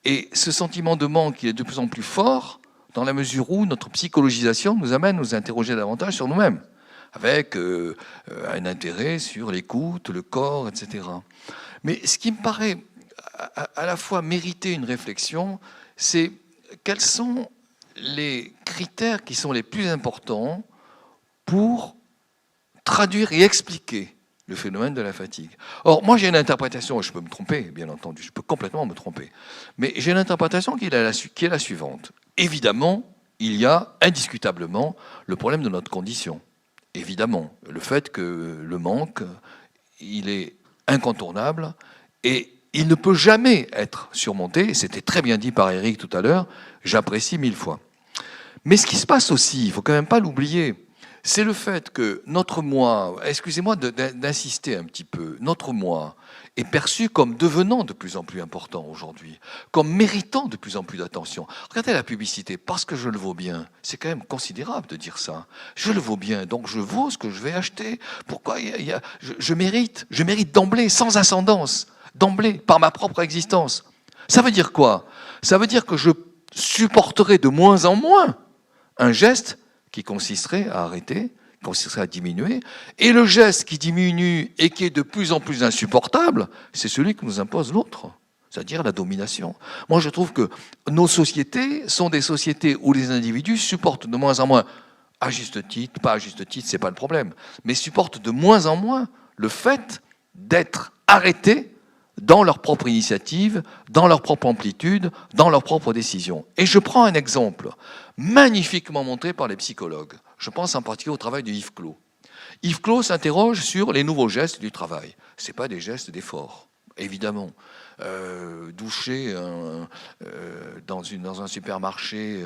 Et ce sentiment de manque il est de plus en plus fort dans la mesure où notre psychologisation nous amène à nous interroger davantage sur nous-mêmes, avec un intérêt sur l'écoute, le corps, etc. Mais ce qui me paraît à la fois mériter une réflexion, c'est quels sont les critères qui sont les plus importants pour traduire et expliquer le phénomène de la fatigue. Or, moi j'ai une interprétation, je peux me tromper, bien entendu, je peux complètement me tromper, mais j'ai une interprétation qui est la suivante. Évidemment, il y a indiscutablement le problème de notre condition. Évidemment, le fait que le manque, il est incontournable et il ne peut jamais être surmonté. C'était très bien dit par Eric tout à l'heure, j'apprécie 1000 fois. Mais ce qui se passe aussi, il ne faut quand même pas l'oublier, c'est le fait que notre moi, excusez-moi d'insister un petit peu, notre moi est perçu comme devenant de plus en plus important aujourd'hui, comme méritant de plus en plus d'attention. Regardez la publicité, parce que je le vaux bien, c'est quand même considérable de dire ça. Je le vaux bien, donc je vaux ce que je vais acheter. Pourquoi je mérite d'emblée, sans ascendance, d'emblée, par ma propre existence. Ça veut dire quoi? Ça veut dire que je supporterai de moins en moins un geste qui consisterait à arrêter, qui consisterait à diminuer. Et le geste qui diminue et qui est de plus en plus insupportable, c'est celui que nous impose l'autre, c'est-à-dire la domination. Moi, je trouve que nos sociétés sont des sociétés où les individus supportent de moins en moins, à juste titre, pas à juste titre, c'est pas le problème, mais supportent de moins en moins le fait d'être arrêtés dans leur propre initiative, dans leur propre amplitude, dans leurs propres décisions. Et je prends un exemple magnifiquement montré par les psychologues. Je pense en particulier au travail de Yves Clos. Yves Clos s'interroge sur les nouveaux gestes du travail. Ce n'est pas des gestes d'effort, évidemment. Doucher dans un supermarché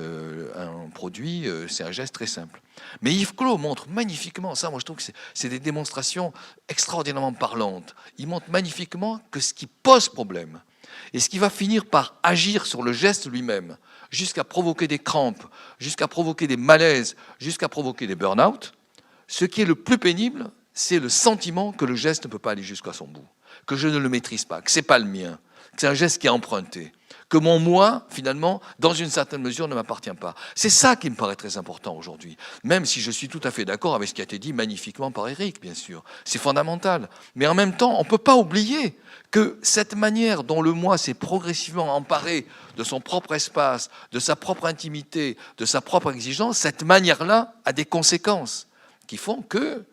un produit, c'est un geste très simple. Mais Yves Clos montre magnifiquement, ça moi je trouve que c'est des démonstrations extraordinairement parlantes, il montre magnifiquement que ce qui pose problème, et ce qui va finir par agir sur le geste lui-même, jusqu'à provoquer des crampes, jusqu'à provoquer des malaises, jusqu'à provoquer des burn-out, ce qui est le plus pénible, c'est le sentiment que le geste ne peut pas aller jusqu'à son bout, que je ne le maîtrise pas, que ce n'est pas le mien, que c'est un geste qui est emprunté, que mon moi, finalement, dans une certaine mesure, ne m'appartient pas. C'est ça qui me paraît très important aujourd'hui, même si je suis tout à fait d'accord avec ce qui a été dit magnifiquement par Eric, bien sûr. C'est fondamental. Mais en même temps, on ne peut pas oublier que cette manière dont le moi s'est progressivement emparé de son propre espace, de sa propre intimité, de sa propre exigence, cette manière-là a des conséquences qui font que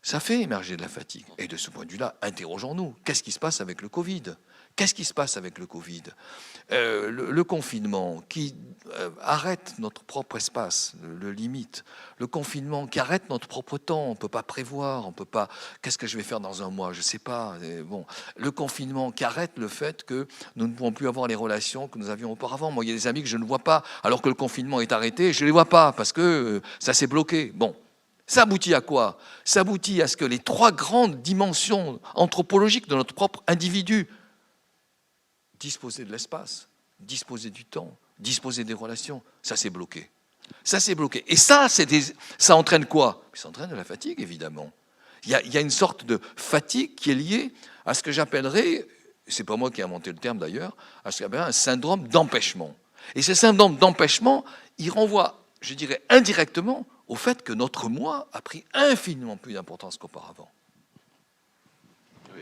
ça fait émerger de la fatigue. Et de ce point de vue-là, interrogeons-nous. Qu'est-ce qui se passe avec le Covid ? Qu'est-ce qui se passe avec le Covid ? Le confinement qui arrête notre propre espace, le limite. Le confinement qui arrête notre propre temps. On ne peut pas prévoir, on ne peut pas... Qu'est-ce que je vais faire dans un mois ? Je ne sais pas. Bon. Le confinement qui arrête le fait que nous ne pouvons plus avoir les relations que nous avions auparavant. Moi, il y a des amis que je ne vois pas, alors que le confinement est arrêté, je ne les vois pas parce que ça s'est bloqué. Bon. Ça aboutit à quoi ? Ça aboutit à ce que les 3 grandes dimensions anthropologiques de notre propre individu, disposer de l'espace, disposer du temps, disposer des relations, ça s'est bloqué. Ça, c'est bloqué. Et ça, ça entraîne quoi? Ça entraîne de la fatigue, évidemment. Il y a une sorte de fatigue qui est liée à ce que j'appellerais, c'est pas moi qui ai inventé le terme d'ailleurs, à ce que j'appellerais un syndrome d'empêchement. Et ce syndrome d'empêchement, il renvoie, je dirais, indirectement au fait que notre moi a pris infiniment plus d'importance qu'auparavant.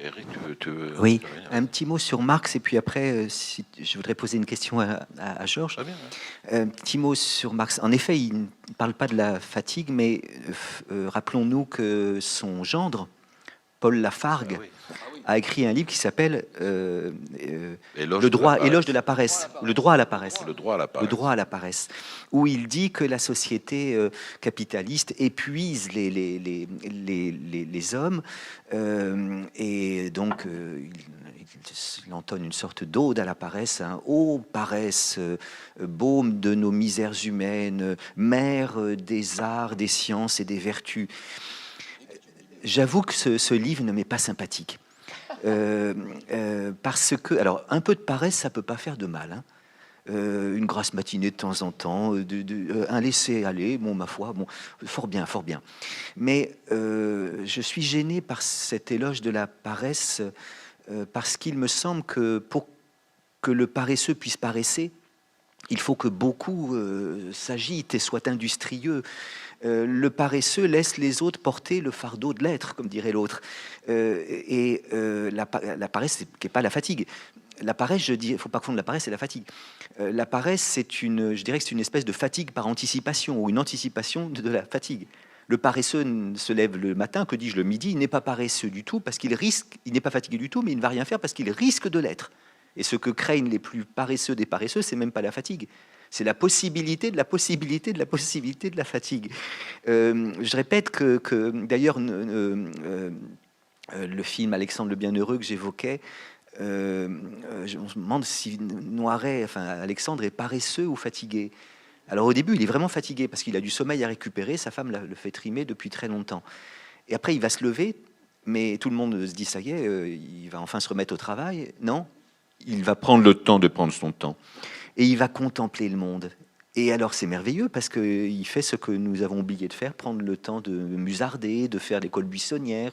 Eric, tu veux Oui, un petit mot sur Marx, et puis après, si, je voudrais poser une question à Georges. Très bien, Un petit mot sur Marx. En effet, il ne parle pas de la fatigue, mais rappelons-nous que son gendre, Paul Lafargue, a écrit un livre qui s'appelle Le droit, éloge de la paresse, le droit à la paresse. Le droit à la paresse. Le droit à la paresse, où il dit que la société capitaliste épuise les hommes, et donc il entonne une sorte d'ode à la paresse. Hein. Ô paresse, baume de nos misères humaines, mère des arts, des sciences et des vertus. J'avoue que ce livre ne m'est pas sympathique. Parce que, alors, un peu de paresse, ça peut pas faire de mal. Hein. Une grasse matinée de temps en temps, un laisser-aller, bon, ma foi, bon, fort bien, fort bien. Mais je suis gêné par cet éloge de la paresse, parce qu'il me semble que pour que le paresseux puisse paresser, il faut que beaucoup s'agitent et soient industrieux. Le paresseux laisse les autres porter le fardeau de l'être, comme dirait l'autre. La paresse, qui n'est pas la fatigue. La paresse, je dis, il ne faut pas confondre la paresse et la fatigue. La paresse, je dirais que c'est une espèce de fatigue par anticipation, ou une anticipation de la fatigue. Le paresseux se lève le matin, que dis-je, le midi, il n'est pas paresseux du tout, parce qu'il risque, il n'est pas fatigué du tout, mais il ne va rien faire parce qu'il risque de l'être. Et ce que craignent les plus paresseux des paresseux, c'est même pas la fatigue. C'est la possibilité de la possibilité de la possibilité de la fatigue. Je répète que d'ailleurs, le film Alexandre le Bienheureux que j'évoquais, je me demande si Noiret, enfin Alexandre, est paresseux ou fatigué. Alors au début, il est vraiment fatigué parce qu'il a du sommeil à récupérer. Sa femme le fait trimer depuis très longtemps. Et après, il va se lever, mais tout le monde se dit ça y est, il va enfin se remettre au travail. Non, il va prendre le temps de prendre son temps. Et il va contempler le monde. Et alors c'est merveilleux parce qu'il fait ce que nous avons oublié de faire, prendre le temps de musarder, de faire l'école buissonnière,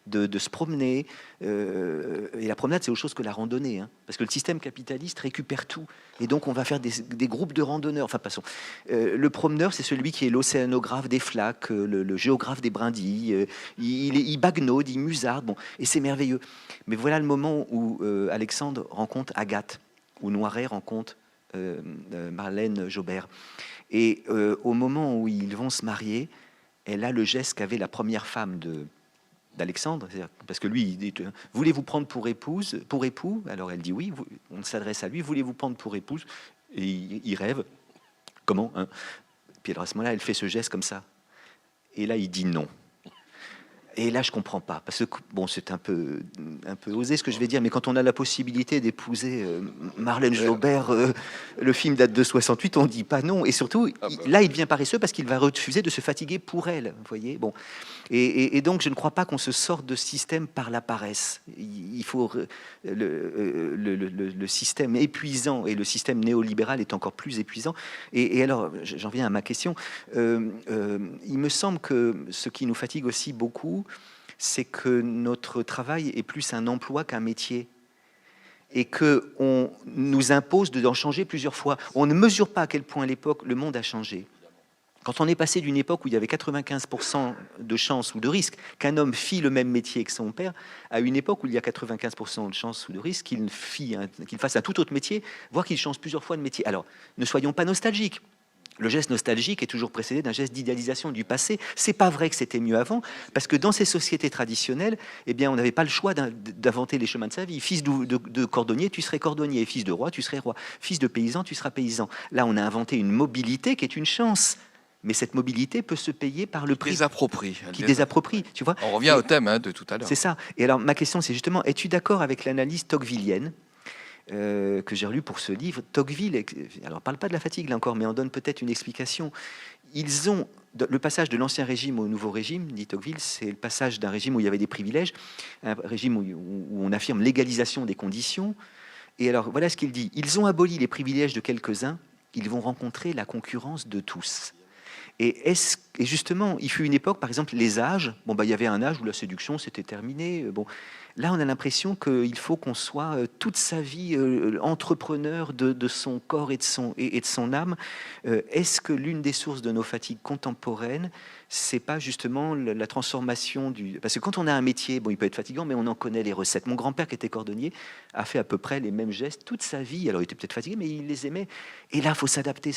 de se promener. Et la promenade, c'est autre chose que la randonnée. Hein, parce que le système capitaliste récupère tout. Et donc on va faire des groupes de randonneurs. Enfin, passons. Le promeneur, c'est celui qui est l'océanographe des flaques, le géographe des brindilles. Il bagnaude, il musarde. Bon, et c'est merveilleux. Mais voilà le moment où Alexandre rencontre Agathe, où Noiret rencontre Marlène Jobert. Et au moment où ils vont se marier, elle a le geste qu'avait la première femme d'Alexandre, parce que lui, il dit « Voulez-vous prendre pour époux ?» Alors elle dit « Oui », on s'adresse à lui « Voulez-vous prendre pour épouse ?» Et il rêve. Comment hein. Puis alors à ce moment-là, elle fait ce geste comme ça. Et là, il dit non. Et là, je comprends pas, parce que bon, c'est un peu osé ce que je vais dire, mais quand on a la possibilité d'épouser Marlène Jobert, le film date de 68, on dit pas non. Et surtout, là, il devient paresseux parce qu'il va refuser de se fatiguer pour elle. Vous voyez, bon. Et donc, je ne crois pas qu'on se sorte de ce système par la paresse. Il faut le système épuisant, et le système néolibéral est encore plus épuisant. Et alors, j'en viens à ma question. Il me semble que ce qui nous fatigue aussi beaucoup, c'est que notre travail est plus un emploi qu'un métier et qu'on nous impose d'en changer plusieurs fois. On ne mesure pas à quel point à l'époque le monde a changé. Quand on est passé d'une époque où il y avait 95% de chances ou de risques qu'un homme fît le même métier que son père, à une époque où il y a 95% de chances ou de risques qu'il fasse un tout autre métier, voire qu'il change plusieurs fois de métier. Alors, ne soyons pas nostalgiques. Le geste nostalgique est toujours précédé d'un geste d'idéalisation du passé. C'est pas vrai que c'était mieux avant, parce que dans ces sociétés traditionnelles, eh bien, on n'avait pas le choix d'inventer les chemins de sa vie. Fils de cordonnier, tu serais cordonnier. Fils de roi, tu serais roi. Fils de paysan, tu seras paysan. Là, on a inventé une mobilité qui est une chance. Mais cette mobilité peut se payer par le prix. Qui désapproprie, tu vois. On revient au thème de tout à l'heure. C'est ça. Et alors, ma question, c'est justement, es-tu d'accord avec l'analyse tocquevillienne que j'ai relu pour ce livre? Tocqueville, alors parle pas de la fatigue là encore, mais on donne peut-être une explication. Ils ont le passage de l'ancien régime au nouveau régime, dit Tocqueville, c'est le passage d'un régime où il y avait des privilèges, un régime où on affirme l'égalisation des conditions. Et alors voilà ce qu'il dit: ils ont aboli les privilèges de quelques-uns, ils vont rencontrer la concurrence de tous. Et justement, il fut une époque, par exemple, les âges. Bon, il y avait un âge où la séduction c'était terminé. Bon, là, on a l'impression qu'il faut qu'on soit toute sa vie entrepreneur de son corps et de son âme. Est-ce que l'une des sources de nos fatigues contemporaines, c'est pas justement la transformation du... Parce que quand on a un métier, bon, il peut être fatigant, mais on en connaît les recettes. Mon grand-père, qui était cordonnier, a fait à peu près les mêmes gestes toute sa vie. Alors, il était peut-être fatigué, mais il les aimait. Et là, il faut s'adapter.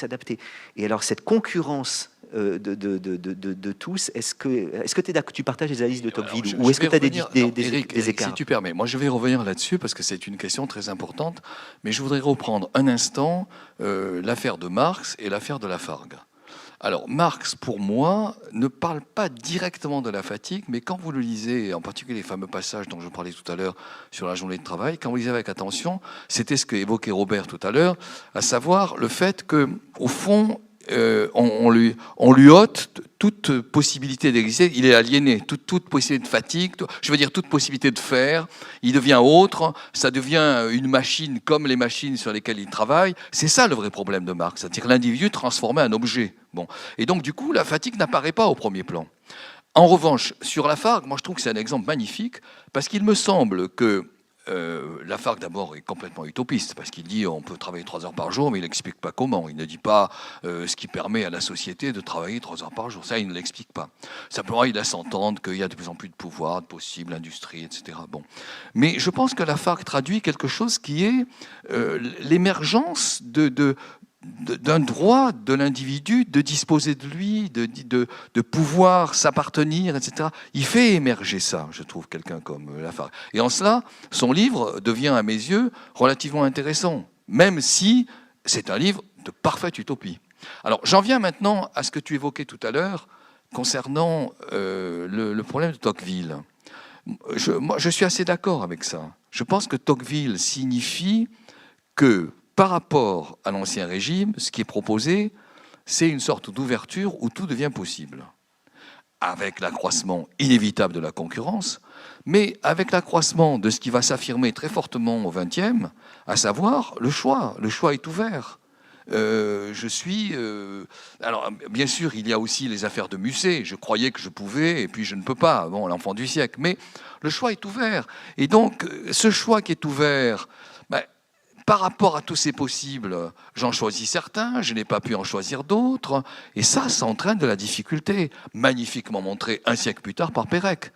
Et alors, cette concurrence de tous, est-ce que tu partages les analyses de Tocqueville, ou est-ce que tu as des écarts? Si tu permets, moi je vais revenir là-dessus parce que c'est une question très importante, mais je voudrais reprendre un instant l'affaire de Marx et l'affaire de Lafargue. Alors, Marx, pour moi, ne parle pas directement de la fatigue, mais quand vous le lisez, en particulier les fameux passages dont je parlais tout à l'heure sur la journée de travail, quand vous lisez avec attention, c'était ce qu'évoquait Robert tout à l'heure, à savoir le fait que, au fond, on lui ôte toute possibilité d'exister, il est aliéné, toute possibilité de fatigue, je veux dire toute possibilité de faire, il devient autre, ça devient une machine comme les machines sur lesquelles il travaille. C'est ça le vrai problème de Marx, c'est-à-dire l'individu transformé en objet. Bon. Et donc du coup, la fatigue n'apparaît pas au premier plan. En revanche, sur Lafargue, moi je trouve que c'est un exemple magnifique, parce qu'il me semble que Lafargue d'abord est complètement utopiste parce qu'il dit on peut travailler 3 heures par jour, mais il n'explique pas comment. Il ne dit pas ce qui permet à la société de travailler 3 heures par jour. Ça, il ne l'explique pas. Simplement, il laisse entendre qu'il y a de plus en plus de pouvoir, de possible, industrie, etc. Bon. Mais je pense que Lafargue traduit quelque chose qui est l'émergence d'un droit de l'individu de disposer de lui, de pouvoir s'appartenir, etc. Il fait émerger ça, je trouve, quelqu'un comme Lafargue. Et en cela, son livre devient, à mes yeux, relativement intéressant, même si c'est un livre de parfaite utopie. Alors, j'en viens maintenant à ce que tu évoquais tout à l'heure concernant le problème de Tocqueville. Moi, je suis assez d'accord avec ça. Je pense que Tocqueville signifie que par rapport à l'Ancien Régime, ce qui est proposé, c'est une sorte d'ouverture où tout devient possible, avec l'accroissement inévitable de la concurrence, mais avec l'accroissement de ce qui va s'affirmer très fortement au XXe, à savoir le choix. Le choix est ouvert. Alors, bien sûr, il y a aussi les affaires de Musset. Je croyais que je pouvais, et puis je ne peux pas. Bon, l'enfant du siècle. Mais le choix est ouvert. Et donc, ce choix qui est ouvert... par rapport à tous ces possibles, j'en choisis certains, je n'ai pas pu en choisir d'autres, et ça entraîne de la difficulté, magnifiquement montrée un siècle plus tard par Pérec.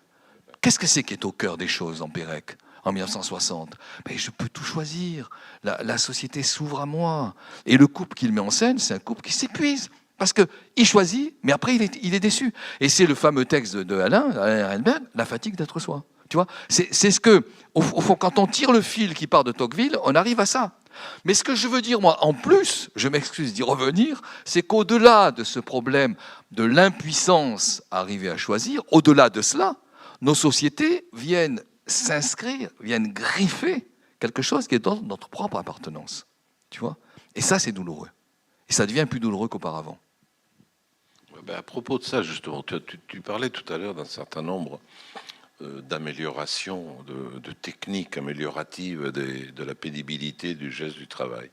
Qu'est-ce que c'est qui est au cœur des choses en Pérec, en 1960 ? Je peux tout choisir, la société s'ouvre à moi, et le couple qu'il met en scène, c'est un couple qui s'épuise, parce qu'il choisit, mais après il est déçu. Et c'est le fameux texte de Alain Ehrenberg, la fatigue d'être soi. Tu vois, c'est ce que, au fond, quand on tire le fil qui part de Tocqueville, on arrive à ça. Mais ce que je veux dire, moi, en plus, je m'excuse d'y revenir, c'est qu'au-delà de ce problème de l'impuissance à arriver à choisir, au-delà de cela, nos sociétés viennent s'inscrire, viennent griffer quelque chose qui est dans notre propre appartenance. Tu vois ? Et ça, c'est douloureux. Et ça devient plus douloureux qu'auparavant. À propos de ça, justement, tu parlais tout à l'heure d'un certain nombre d'amélioration, de techniques amélioratives de la pénibilité du geste du travail.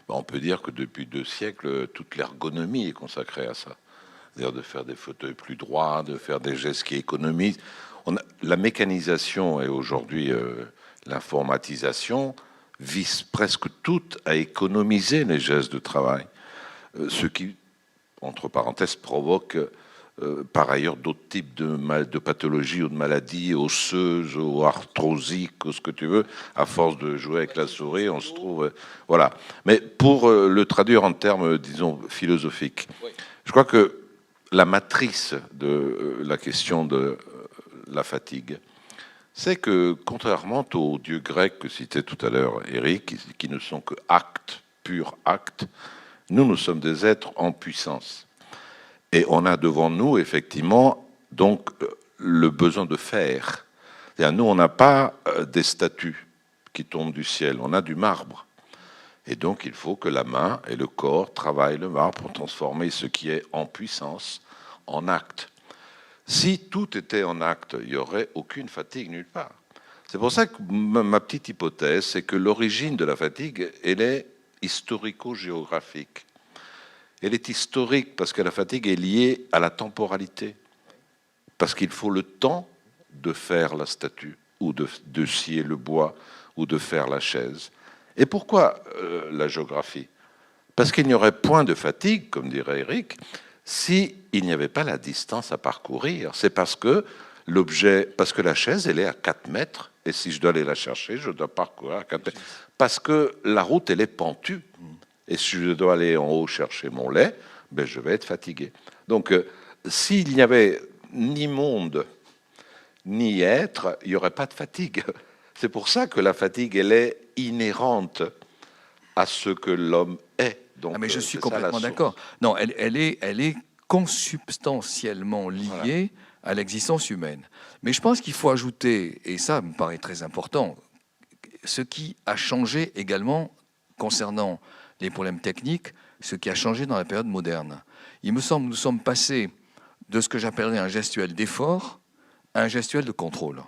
On peut dire que depuis 2 siècles, toute l'ergonomie est consacrée à ça. C'est-à-dire de faire des fauteuils plus droits, de faire des gestes qui économisent. La mécanisation et aujourd'hui l'informatisation visent presque toutes à économiser les gestes de travail. Ce qui, entre parenthèses, provoque par ailleurs d'autres types de pathologies ou de maladies osseuses ou arthrosiques ou ce que tu veux. À force de jouer avec la souris, on se trouve... voilà. Mais pour le traduire en termes, disons, philosophiques, je crois que la matrice de la question de la fatigue, c'est que, contrairement aux dieux grecs que citait tout à l'heure Eric, qui ne sont que actes, purs actes, nous sommes des êtres en puissance. Et on a devant nous, effectivement, donc, le besoin de faire. C'est-à-dire, nous, on n'a pas des statues qui tombent du ciel, on a du marbre. Et donc, il faut que la main et le corps travaillent le marbre pour transformer ce qui est en puissance en acte. Si tout était en acte, il n'y aurait aucune fatigue nulle part. C'est pour ça que ma petite hypothèse, c'est que l'origine de la fatigue, elle est historico-géographique. Elle est historique parce que la fatigue est liée à la temporalité. Parce qu'il faut le temps de faire la statue, ou de scier le bois, ou de faire la chaise. Et pourquoi la géographie? Parce qu'il n'y aurait point de fatigue, comme dirait Eric, s'il n'y avait pas la distance à parcourir. C'est parce que la chaise, elle est à 4 mètres, et si je dois aller la chercher, je dois parcourir à 4 mètres. Parce que la route, elle est pentue, et si je dois aller en haut chercher mon lait, ben, je vais être fatigué. Donc, s'il n'y avait ni monde, ni être, il n'y aurait pas de fatigue. C'est pour ça que la fatigue, elle est inhérente à ce que l'homme est. Donc, mais je suis complètement d'accord. Non, elle est consubstantiellement liée à l'existence humaine. Mais je pense qu'il faut ajouter, et ça me paraît très important, ce qui a changé également concernant les problèmes techniques, ce qui a changé dans la période moderne. Il me semble que nous sommes passés de ce que j'appellerais un gestuel d'effort à un gestuel de contrôle.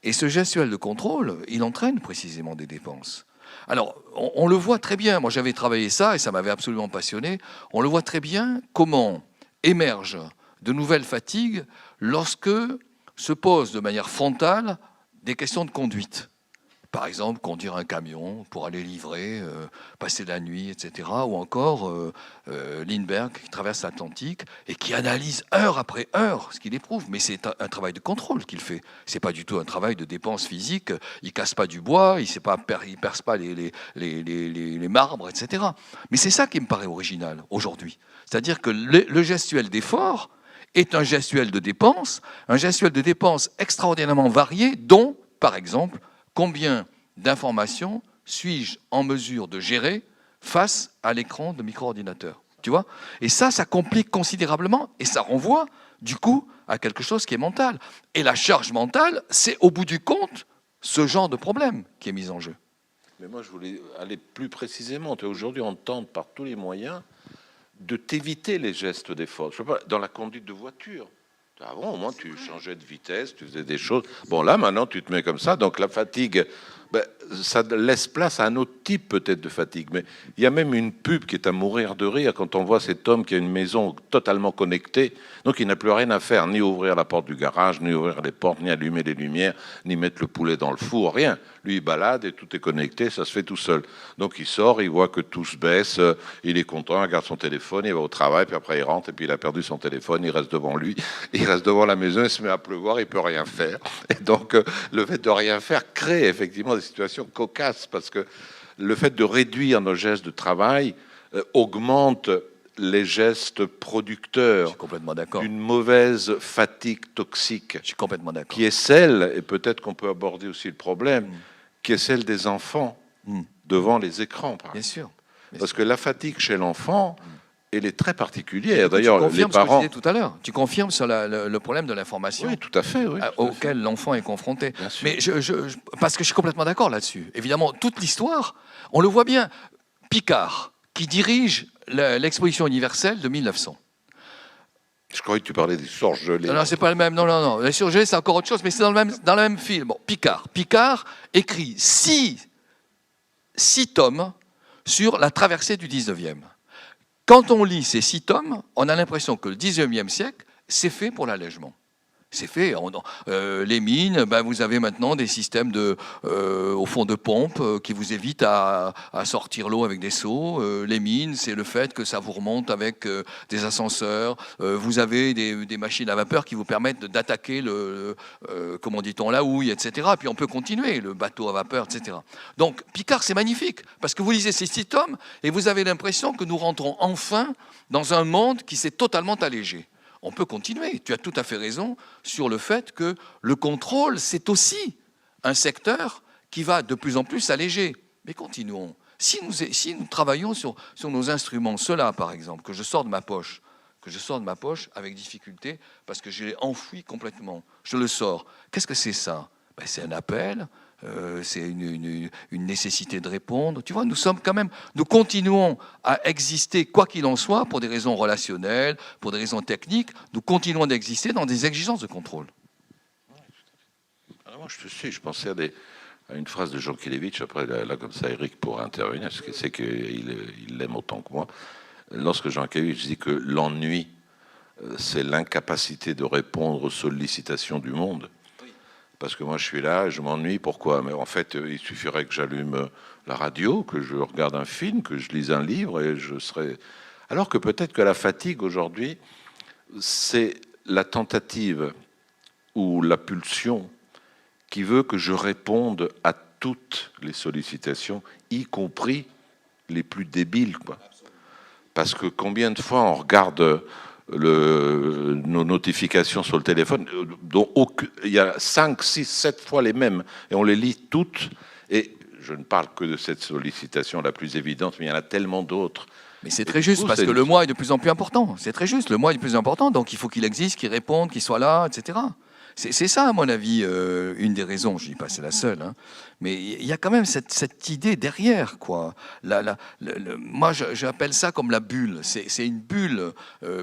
Et ce gestuel de contrôle, il entraîne précisément des dépenses. Alors, on le voit très bien, moi j'avais travaillé ça et ça m'avait absolument passionné, on le voit très bien comment émergent de nouvelles fatigues lorsque se posent de manière frontale des questions de conduite. Par exemple, conduire un camion pour aller livrer, passer la nuit, etc. Ou encore Lindbergh qui traverse l'Atlantique et qui analyse heure après heure ce qu'il éprouve. Mais c'est un travail de contrôle qu'il fait. C'est pas du tout un travail de dépense physique. Il casse pas du bois, il perce pas les marbres, etc. Mais c'est ça qui me paraît original aujourd'hui. C'est-à-dire que le gestuel d'effort est un gestuel de dépense extraordinairement varié, dont, par exemple, combien d'informations suis-je en mesure de gérer face à l'écran de micro-ordinateur? Tu vois? Et ça complique considérablement et ça renvoie, du coup, à quelque chose qui est mental. Et la charge mentale, c'est au bout du compte ce genre de problème qui est mis en jeu. Mais moi, je voulais aller plus précisément. Aujourd'hui, on tente par tous les moyens de t'éviter les gestes d'effort. Je sais pas, dans la conduite de voiture. Avant, au moins, tu changeais de vitesse, tu faisais des choses. Bon, là, maintenant, tu te mets comme ça. Donc, la fatigue, ben, ça laisse place à un autre type, peut-être, de fatigue. Mais il y a même une pub qui est à mourir de rire quand on voit cet homme qui a une maison totalement connectée. Donc, il n'a plus rien à faire, ni ouvrir la porte du garage, ni ouvrir les portes, ni allumer les lumières, ni mettre le poulet dans le four, rien. Lui, il balade et tout est connecté, ça se fait tout seul. Donc, il sort, il voit que tout se baisse, il est content, il regarde son téléphone, il va au travail, puis après, il rentre, et puis il a perdu son téléphone, il reste devant lui, il reste devant la maison, il se met à pleuvoir, il peut rien faire. Et donc, le fait de rien faire crée effectivement des situations cocasses, parce que le fait de réduire nos gestes de travail augmente les gestes producteurs d'une mauvaise fatigue toxique. Je suis complètement d'accord. Qui est celle, et peut-être qu'on peut aborder aussi le problème, qui est celle des enfants devant les écrans. Bien sûr. Parce que la fatigue chez l'enfant, elle est très particulière. D'ailleurs, les parents... Ce que je disais tout à l'heure. Tu confirmes sur le problème de l'information, oui, tout à fait, oui, auquel l'enfant est confronté. Mais parce que je suis complètement d'accord là-dessus. Évidemment, toute l'histoire, on le voit bien. Picard, qui dirige l'exposition universelle de 1900. Je croyais que tu parlais des surgelés. Non, c'est pas le même. Non. Les surgelés, c'est encore autre chose, mais c'est dans le même film. Bon, Picard écrit 6 tomes sur la traversée du 19e. Quand on lit ces 6 tomes, on a l'impression que le 19e siècle, c'est fait pour l'allègement. C'est fait. Les mines, vous avez maintenant des systèmes au fond de pompe qui vous évitent à sortir l'eau avec des seaux. Les mines, c'est le fait que ça vous remonte avec des ascenseurs. Vous avez des machines à vapeur qui vous permettent d'attaquer comment dit-on, la houille, etc. Puis on peut continuer, le bateau à vapeur, etc. Donc Picard, c'est magnifique, parce que vous lisez ces 6 tomes et vous avez l'impression que nous rentrons enfin dans un monde qui s'est totalement allégé. On peut continuer. Tu as tout à fait raison sur le fait que le contrôle, c'est aussi un secteur qui va de plus en plus s'alléger. Mais continuons. Si nous travaillons sur nos instruments, ceux-là, par exemple, que je sors de ma poche avec difficulté parce que je l'ai enfoui complètement, je le sors. Qu'est-ce que c'est ça? C'est un appel. C'est une nécessité de répondre. Tu vois, nous continuons à exister, quoi qu'il en soit, pour des raisons relationnelles, pour des raisons techniques, nous continuons d'exister dans des exigences de contrôle. Alors moi, je pensais à une phrase de Jean Kilevitch, après, là, comme ça, Eric pourra intervenir, parce que c'est qu'il l'aime autant que moi. lorsque Jean Cahuille dit que l'ennui, c'est l'incapacité de répondre aux sollicitations du monde. Parce que moi, je suis là, je m'ennuie. Pourquoi? Mais en fait, il suffirait que j'allume la radio, que je regarde un film, que je lise un livre, et je serais... Alors que peut-être que la fatigue, aujourd'hui, c'est la tentative ou la pulsion qui veut que je réponde à toutes les sollicitations, y compris les plus débiles, quoi. Parce que combien de fois on regarde nos notifications sur le téléphone, dont il y a 5, 6, 7 fois les mêmes, et on les lit toutes, et je ne parle que de cette sollicitation la plus évidente, mais il y en a tellement d'autres. Mais c'est très juste, parce que le moi est de plus en plus important. C'est très juste, le moi est de plus en plus important, donc il faut qu'il existe, qu'il réponde, qu'il soit là, etc. C'est ça, à mon avis, une des raisons. Je ne dis pas c'est la seule, hein. Mais il y a quand même cette idée derrière, quoi. Moi, j'appelle ça comme la bulle. C'est une bulle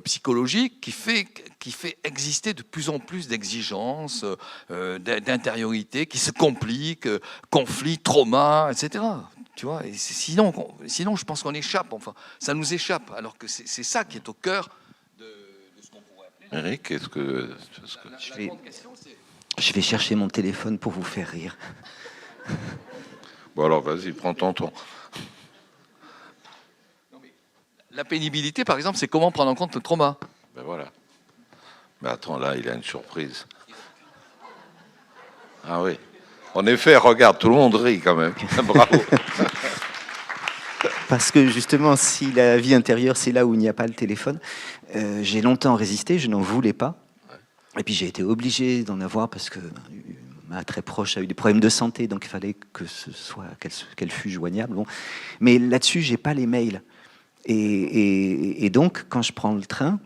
psychologique qui fait exister de plus en plus d'exigences, d'intériorité, qui se compliquent, conflits, traumas, etc. Tu vois, et sinon, je pense qu'on échappe. Enfin, ça nous échappe, alors que c'est ça qui est au cœur de ce qu'on pourrait appeler. Eric, est-ce que... Je vais chercher mon téléphone pour vous faire rire. Bon alors, vas-y, prends ton temps. La pénibilité, par exemple, c'est comment prendre en compte le trauma. Ben voilà. Mais attends, là, il a une surprise. Ah oui. En effet, regarde, tout le monde rit quand même. Bravo. Parce que justement, si la vie intérieure, c'est là où il n'y a pas le téléphone, j'ai longtemps résisté, je n'en voulais pas. Et puis j'ai été obligé d'en avoir parce que ma très proche a eu des problèmes de santé, donc il fallait que qu'elle fût joignable. Bon. Mais là-dessus, j'ai pas les mails. Et donc, quand je prends le train,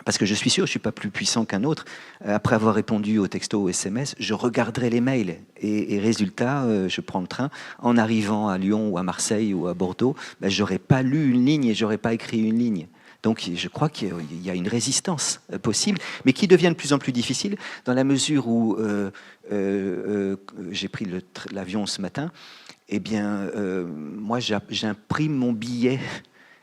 parce que je suis sûr, je suis pas plus puissant qu'un autre, après avoir répondu aux textos, aux SMS, je regarderai les mails. Et résultat, je prends le train. En arrivant à Lyon ou à Marseille ou à Bordeaux, ben, j'aurais pas lu une ligne et j'aurais pas écrit une ligne. Donc je crois qu'il y a une résistance possible, mais qui devient de plus en plus difficile dans la mesure où j'ai pris l'avion ce matin. Eh bien, moi, j'imprime mon billet.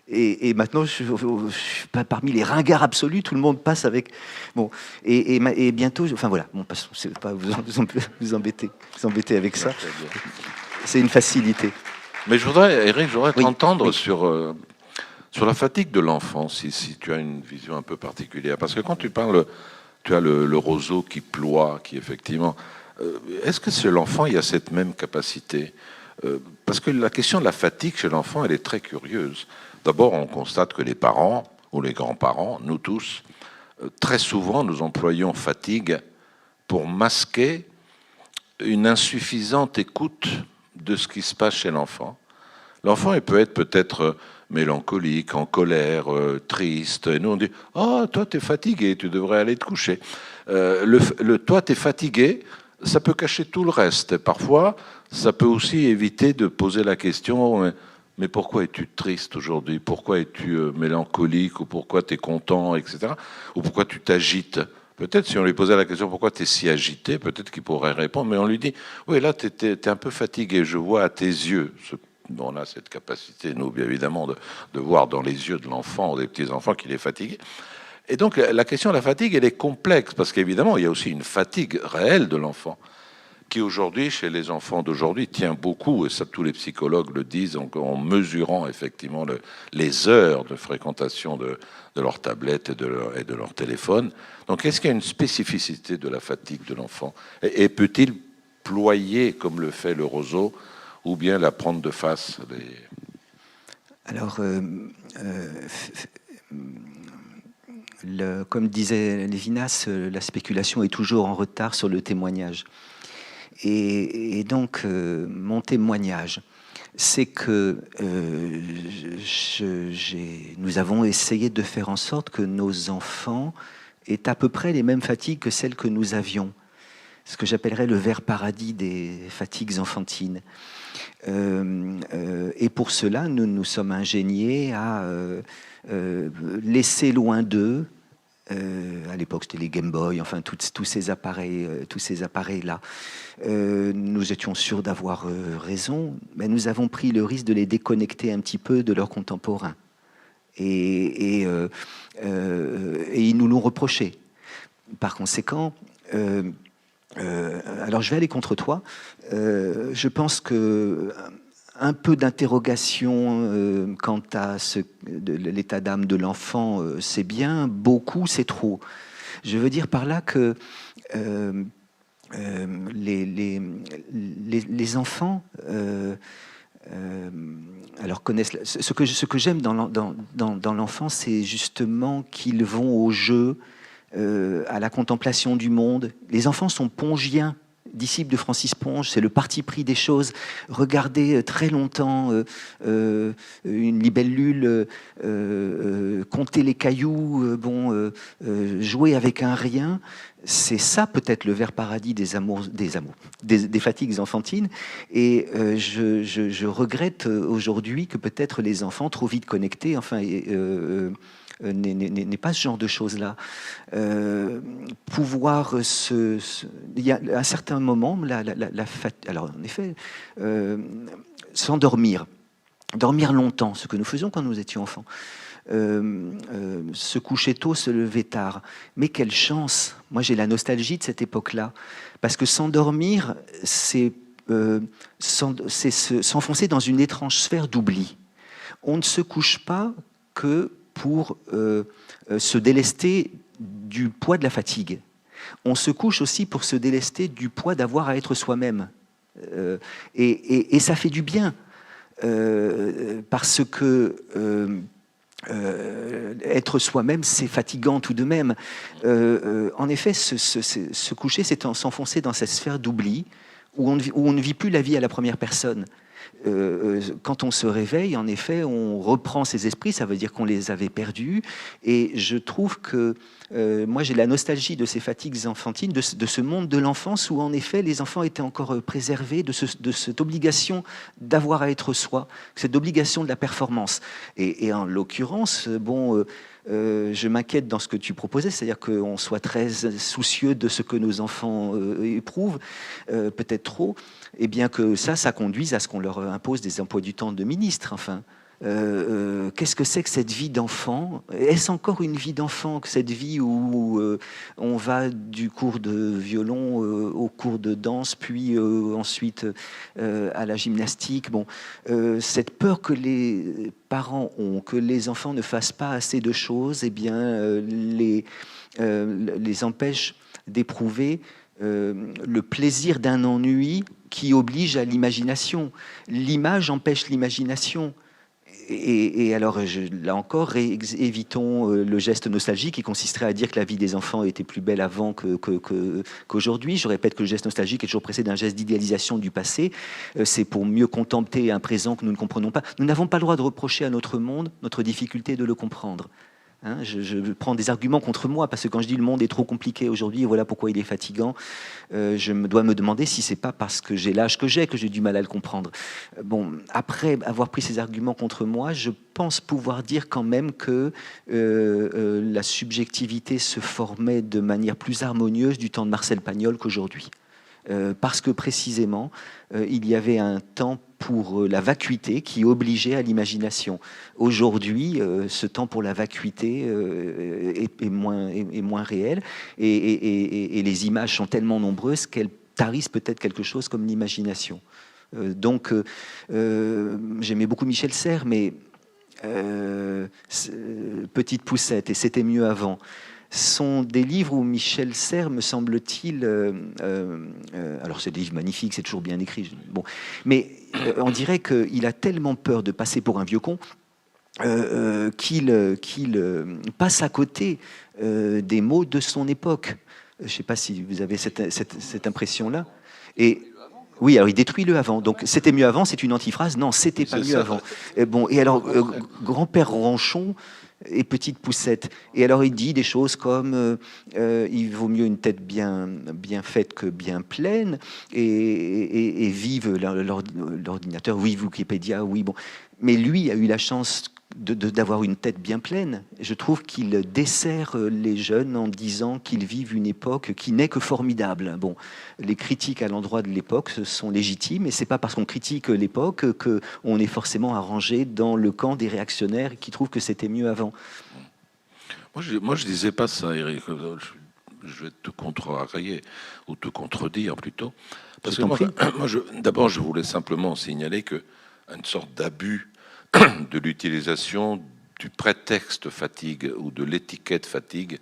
Et maintenant, je suis pas parmi les ringards absolus. Tout le monde passe avec. Bon, et bientôt, enfin voilà. Bon, passons. C'est pas vous embêter avec ça. C'est une facilité. Mais Eric, je voudrais t'entendre oui. sur la fatigue de l'enfant, si tu as une vision un peu particulière. Parce que quand tu parles, tu as le roseau qui ploie, qui effectivement... est-ce que chez l'enfant, il y a cette même capacité? Parce que la question de la fatigue chez l'enfant, elle est très curieuse. D'abord, on constate que les parents, ou les grands-parents, nous tous, très souvent, nous employons fatigue pour masquer une insuffisante écoute de ce qui se passe chez l'enfant. L'enfant, il peut être peut-être mélancolique, en colère, triste. Et nous, on dit « Oh, toi, t'es fatigué, tu devrais aller te coucher. » Toi, t'es fatigué, ça peut cacher tout le reste. Parfois, ça peut aussi éviter de poser la question « Mais pourquoi es-tu triste aujourd'hui? Pourquoi es-tu mélancolique? Ou pourquoi tu es content, etc. Ou pourquoi tu t'agites ?» Peut-être si on lui posait la question « Pourquoi tu es si agité ?» peut-être qu'il pourrait répondre. Mais on lui dit « Oui, là, tu es un peu fatigué, je vois à tes yeux. » On a cette capacité, nous, bien évidemment, de voir dans les yeux de l'enfant ou des petits-enfants qu'il est fatigué. Et donc, la question de la fatigue, elle est complexe, parce qu'évidemment, il y a aussi une fatigue réelle de l'enfant, qui aujourd'hui, chez les enfants d'aujourd'hui, tient beaucoup, et ça tous les psychologues le disent, en mesurant effectivement les heures de fréquentation de leur tablette et de leur téléphone. Donc, est-ce qu'il y a une spécificité de la fatigue de l'enfant? Et peut-il ployer, comme le fait le roseau, ou bien la prendre de face? Alors, comme disait Lévinas, la spéculation est toujours en retard sur le témoignage. Et donc, mon témoignage, c'est que nous avons essayé de faire en sorte que nos enfants aient à peu près les mêmes fatigues que celles que nous avions. Ce que j'appellerais le vert paradis des fatigues enfantines. Et pour cela, nous nous sommes ingéniés à laisser loin d'eux, à l'époque c'était les Game Boy, enfin tous ces appareils-là. Nous étions sûrs d'avoir raison, mais nous avons pris le risque de les déconnecter un petit peu de leurs contemporains. Et ils nous l'ont reproché. Par conséquent, alors je vais aller contre toi. Je pense que un peu d'interrogation quant à l'état d'âme de l'enfant, c'est bien. Beaucoup, c'est trop. Je veux dire par là que les enfants alors connaissent ce que j'aime dans l'enfant, c'est justement qu'ils vont au jeu, à la contemplation du monde. Les enfants sont pongiens, disciples de Francis Ponge, c'est le parti pris des choses. Regarder très longtemps une libellule, compter les cailloux, jouer avec un rien, c'est ça peut-être le vert paradis des fatigues enfantines. Et je regrette aujourd'hui que peut-être les enfants trop vite connectés, n'est pas ce genre de choses-là. Il y a à un certain moment, alors en effet, s'endormir, dormir longtemps, ce que nous faisions quand nous étions enfants. Se coucher tôt, se lever tard. Mais quelle chance! Moi, j'ai la nostalgie de cette époque-là, parce que s'endormir, c'est s'enfoncer dans une étrange sphère d'oubli. On ne se couche pas que pour se délester du poids de la fatigue. On se couche aussi pour se délester du poids d'avoir à être soi-même. Et ça fait du bien, parce que être soi-même, c'est fatigant tout de même. En effet, se coucher, c'est s'enfoncer dans cette sphère d'oubli où on ne vit plus la vie à la première personne. Quand on se réveille, en effet, on reprend ses esprits, ça veut dire qu'on les avait perdus. Et je trouve que moi, j'ai la nostalgie de ces fatigues enfantines, de ce monde de l'enfance où, en effet, les enfants étaient encore préservés de cette obligation d'avoir à être soi, cette obligation de la performance. Et en l'occurrence, je m'inquiète dans ce que tu proposais, c'est-à-dire qu'on soit très soucieux de ce que nos enfants éprouvent, peut-être trop, et bien que ça conduise à ce qu'on leur impose des emplois du temps de ministre, enfin. Qu'est-ce que c'est que cette vie d'enfant? Est-ce encore une vie d'enfant, que cette vie où on va du cours de violon au cours de danse, puis ensuite à la gymnastique? Cette peur que les parents ont, que les enfants ne fassent pas assez de choses, eh bien, les empêche d'éprouver le plaisir d'un ennui qui oblige à l'imagination. L'image empêche l'imagination. Et alors, là encore, évitons le geste nostalgique qui consisterait à dire que la vie des enfants était plus belle avant qu'aujourd'hui. Je répète que le geste nostalgique est toujours précédé d'un geste d'idéalisation du passé. C'est pour mieux contempler un présent que nous ne comprenons pas. Nous n'avons pas le droit de reprocher à notre monde notre difficulté de le comprendre. Je prends des arguments contre moi, parce que quand je dis le monde est trop compliqué aujourd'hui, et voilà pourquoi il est fatigant, je dois me demander si c'est pas parce que j'ai l'âge que j'ai du mal à le comprendre. Après avoir pris ces arguments contre moi, je pense pouvoir dire quand même que la subjectivité se formait de manière plus harmonieuse du temps de Marcel Pagnol qu'aujourd'hui. Parce que précisément, il y avait un temps pour la vacuité qui obligeait à l'imagination. Aujourd'hui, ce temps pour la vacuité est moins réel, et les images sont tellement nombreuses qu'elles tarissent peut-être quelque chose comme l'imagination. Donc, j'aimais beaucoup Michel Serres, mais Petite Poussette, et C'était mieux avant, sont des livres où Michel Serres, me semble-t-il, alors c'est des livres magnifiques, c'est toujours bien écrit, mais on dirait qu'il a tellement peur de passer pour un vieux con qu'il passe à côté des mots de son époque. Je ne sais pas si vous avez cette impression-là. Et oui, alors il détruit le avant. Donc c'était mieux avant, c'est une antiphrase. Non, c'était pas mieux avant. Et alors grand-père Ranchon et Petite Poussette. Et alors il dit des choses comme il vaut mieux une tête bien faite que bien pleine, et vive l'ordinateur, oui, Wikipédia, oui, bon. Mais lui a eu la chance d'avoir une tête bien pleine. Je trouve qu'il dessert les jeunes en disant qu'ils vivent une époque qui n'est que formidable. Bon, les critiques à l'endroit de l'époque sont légitimes, et c'est pas parce qu'on critique l'époque qu'on est forcément arrangé dans le camp des réactionnaires qui trouvent que c'était mieux avant. Moi, je disais pas ça, Eric. Je vais te contrarier, ou te contredire plutôt. Parce que d'abord, je voulais simplement signaler que une sorte d'abus de l'utilisation du prétexte fatigue ou de l'étiquette fatigue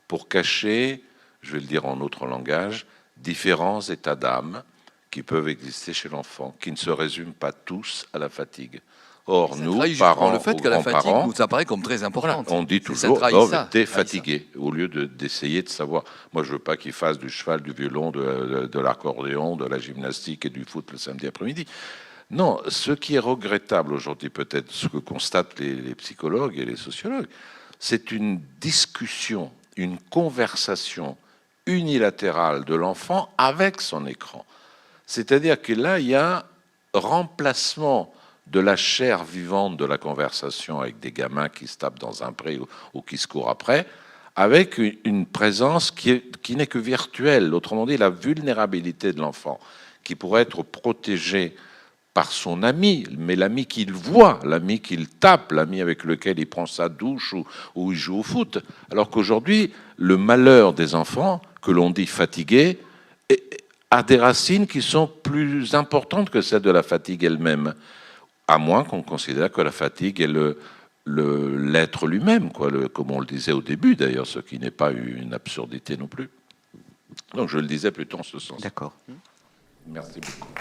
pour cacher, je vais le dire en autre langage, différents états d'âme qui peuvent exister chez l'enfant, qui ne se résument pas tous à la fatigue. Or, nous, parents, le fait que la fatigue nous apparaît comme très importante. On dit toujours, t'es fatigué, au lieu d'essayer de savoir. Moi, je veux pas qu'ils fassent du cheval, du violon, de l'accordéon, de la gymnastique et du foot le samedi après-midi. Non, ce qui est regrettable aujourd'hui, peut-être ce que constatent les psychologues et les sociologues, c'est une discussion, une conversation unilatérale de l'enfant avec son écran. C'est-à-dire que là, il y a remplacement de la chair vivante de la conversation avec des gamins qui se tapent dans un pré ou qui se courent après, avec une présence qui n'est que virtuelle. Autrement dit, la vulnérabilité de l'enfant, qui pourrait être protégée par son ami, mais l'ami qu'il voit, l'ami qu'il tape, l'ami avec lequel il prend sa douche ou il joue au foot. Alors qu'aujourd'hui, le malheur des enfants, que l'on dit fatigués, a des racines qui sont plus importantes que celles de la fatigue elle-même, à moins qu'on considère que la fatigue est l'être lui-même, comme on le disait au début d'ailleurs, ce qui n'est pas une absurdité non plus. Donc je le disais plutôt en ce sens. D'accord. Merci beaucoup.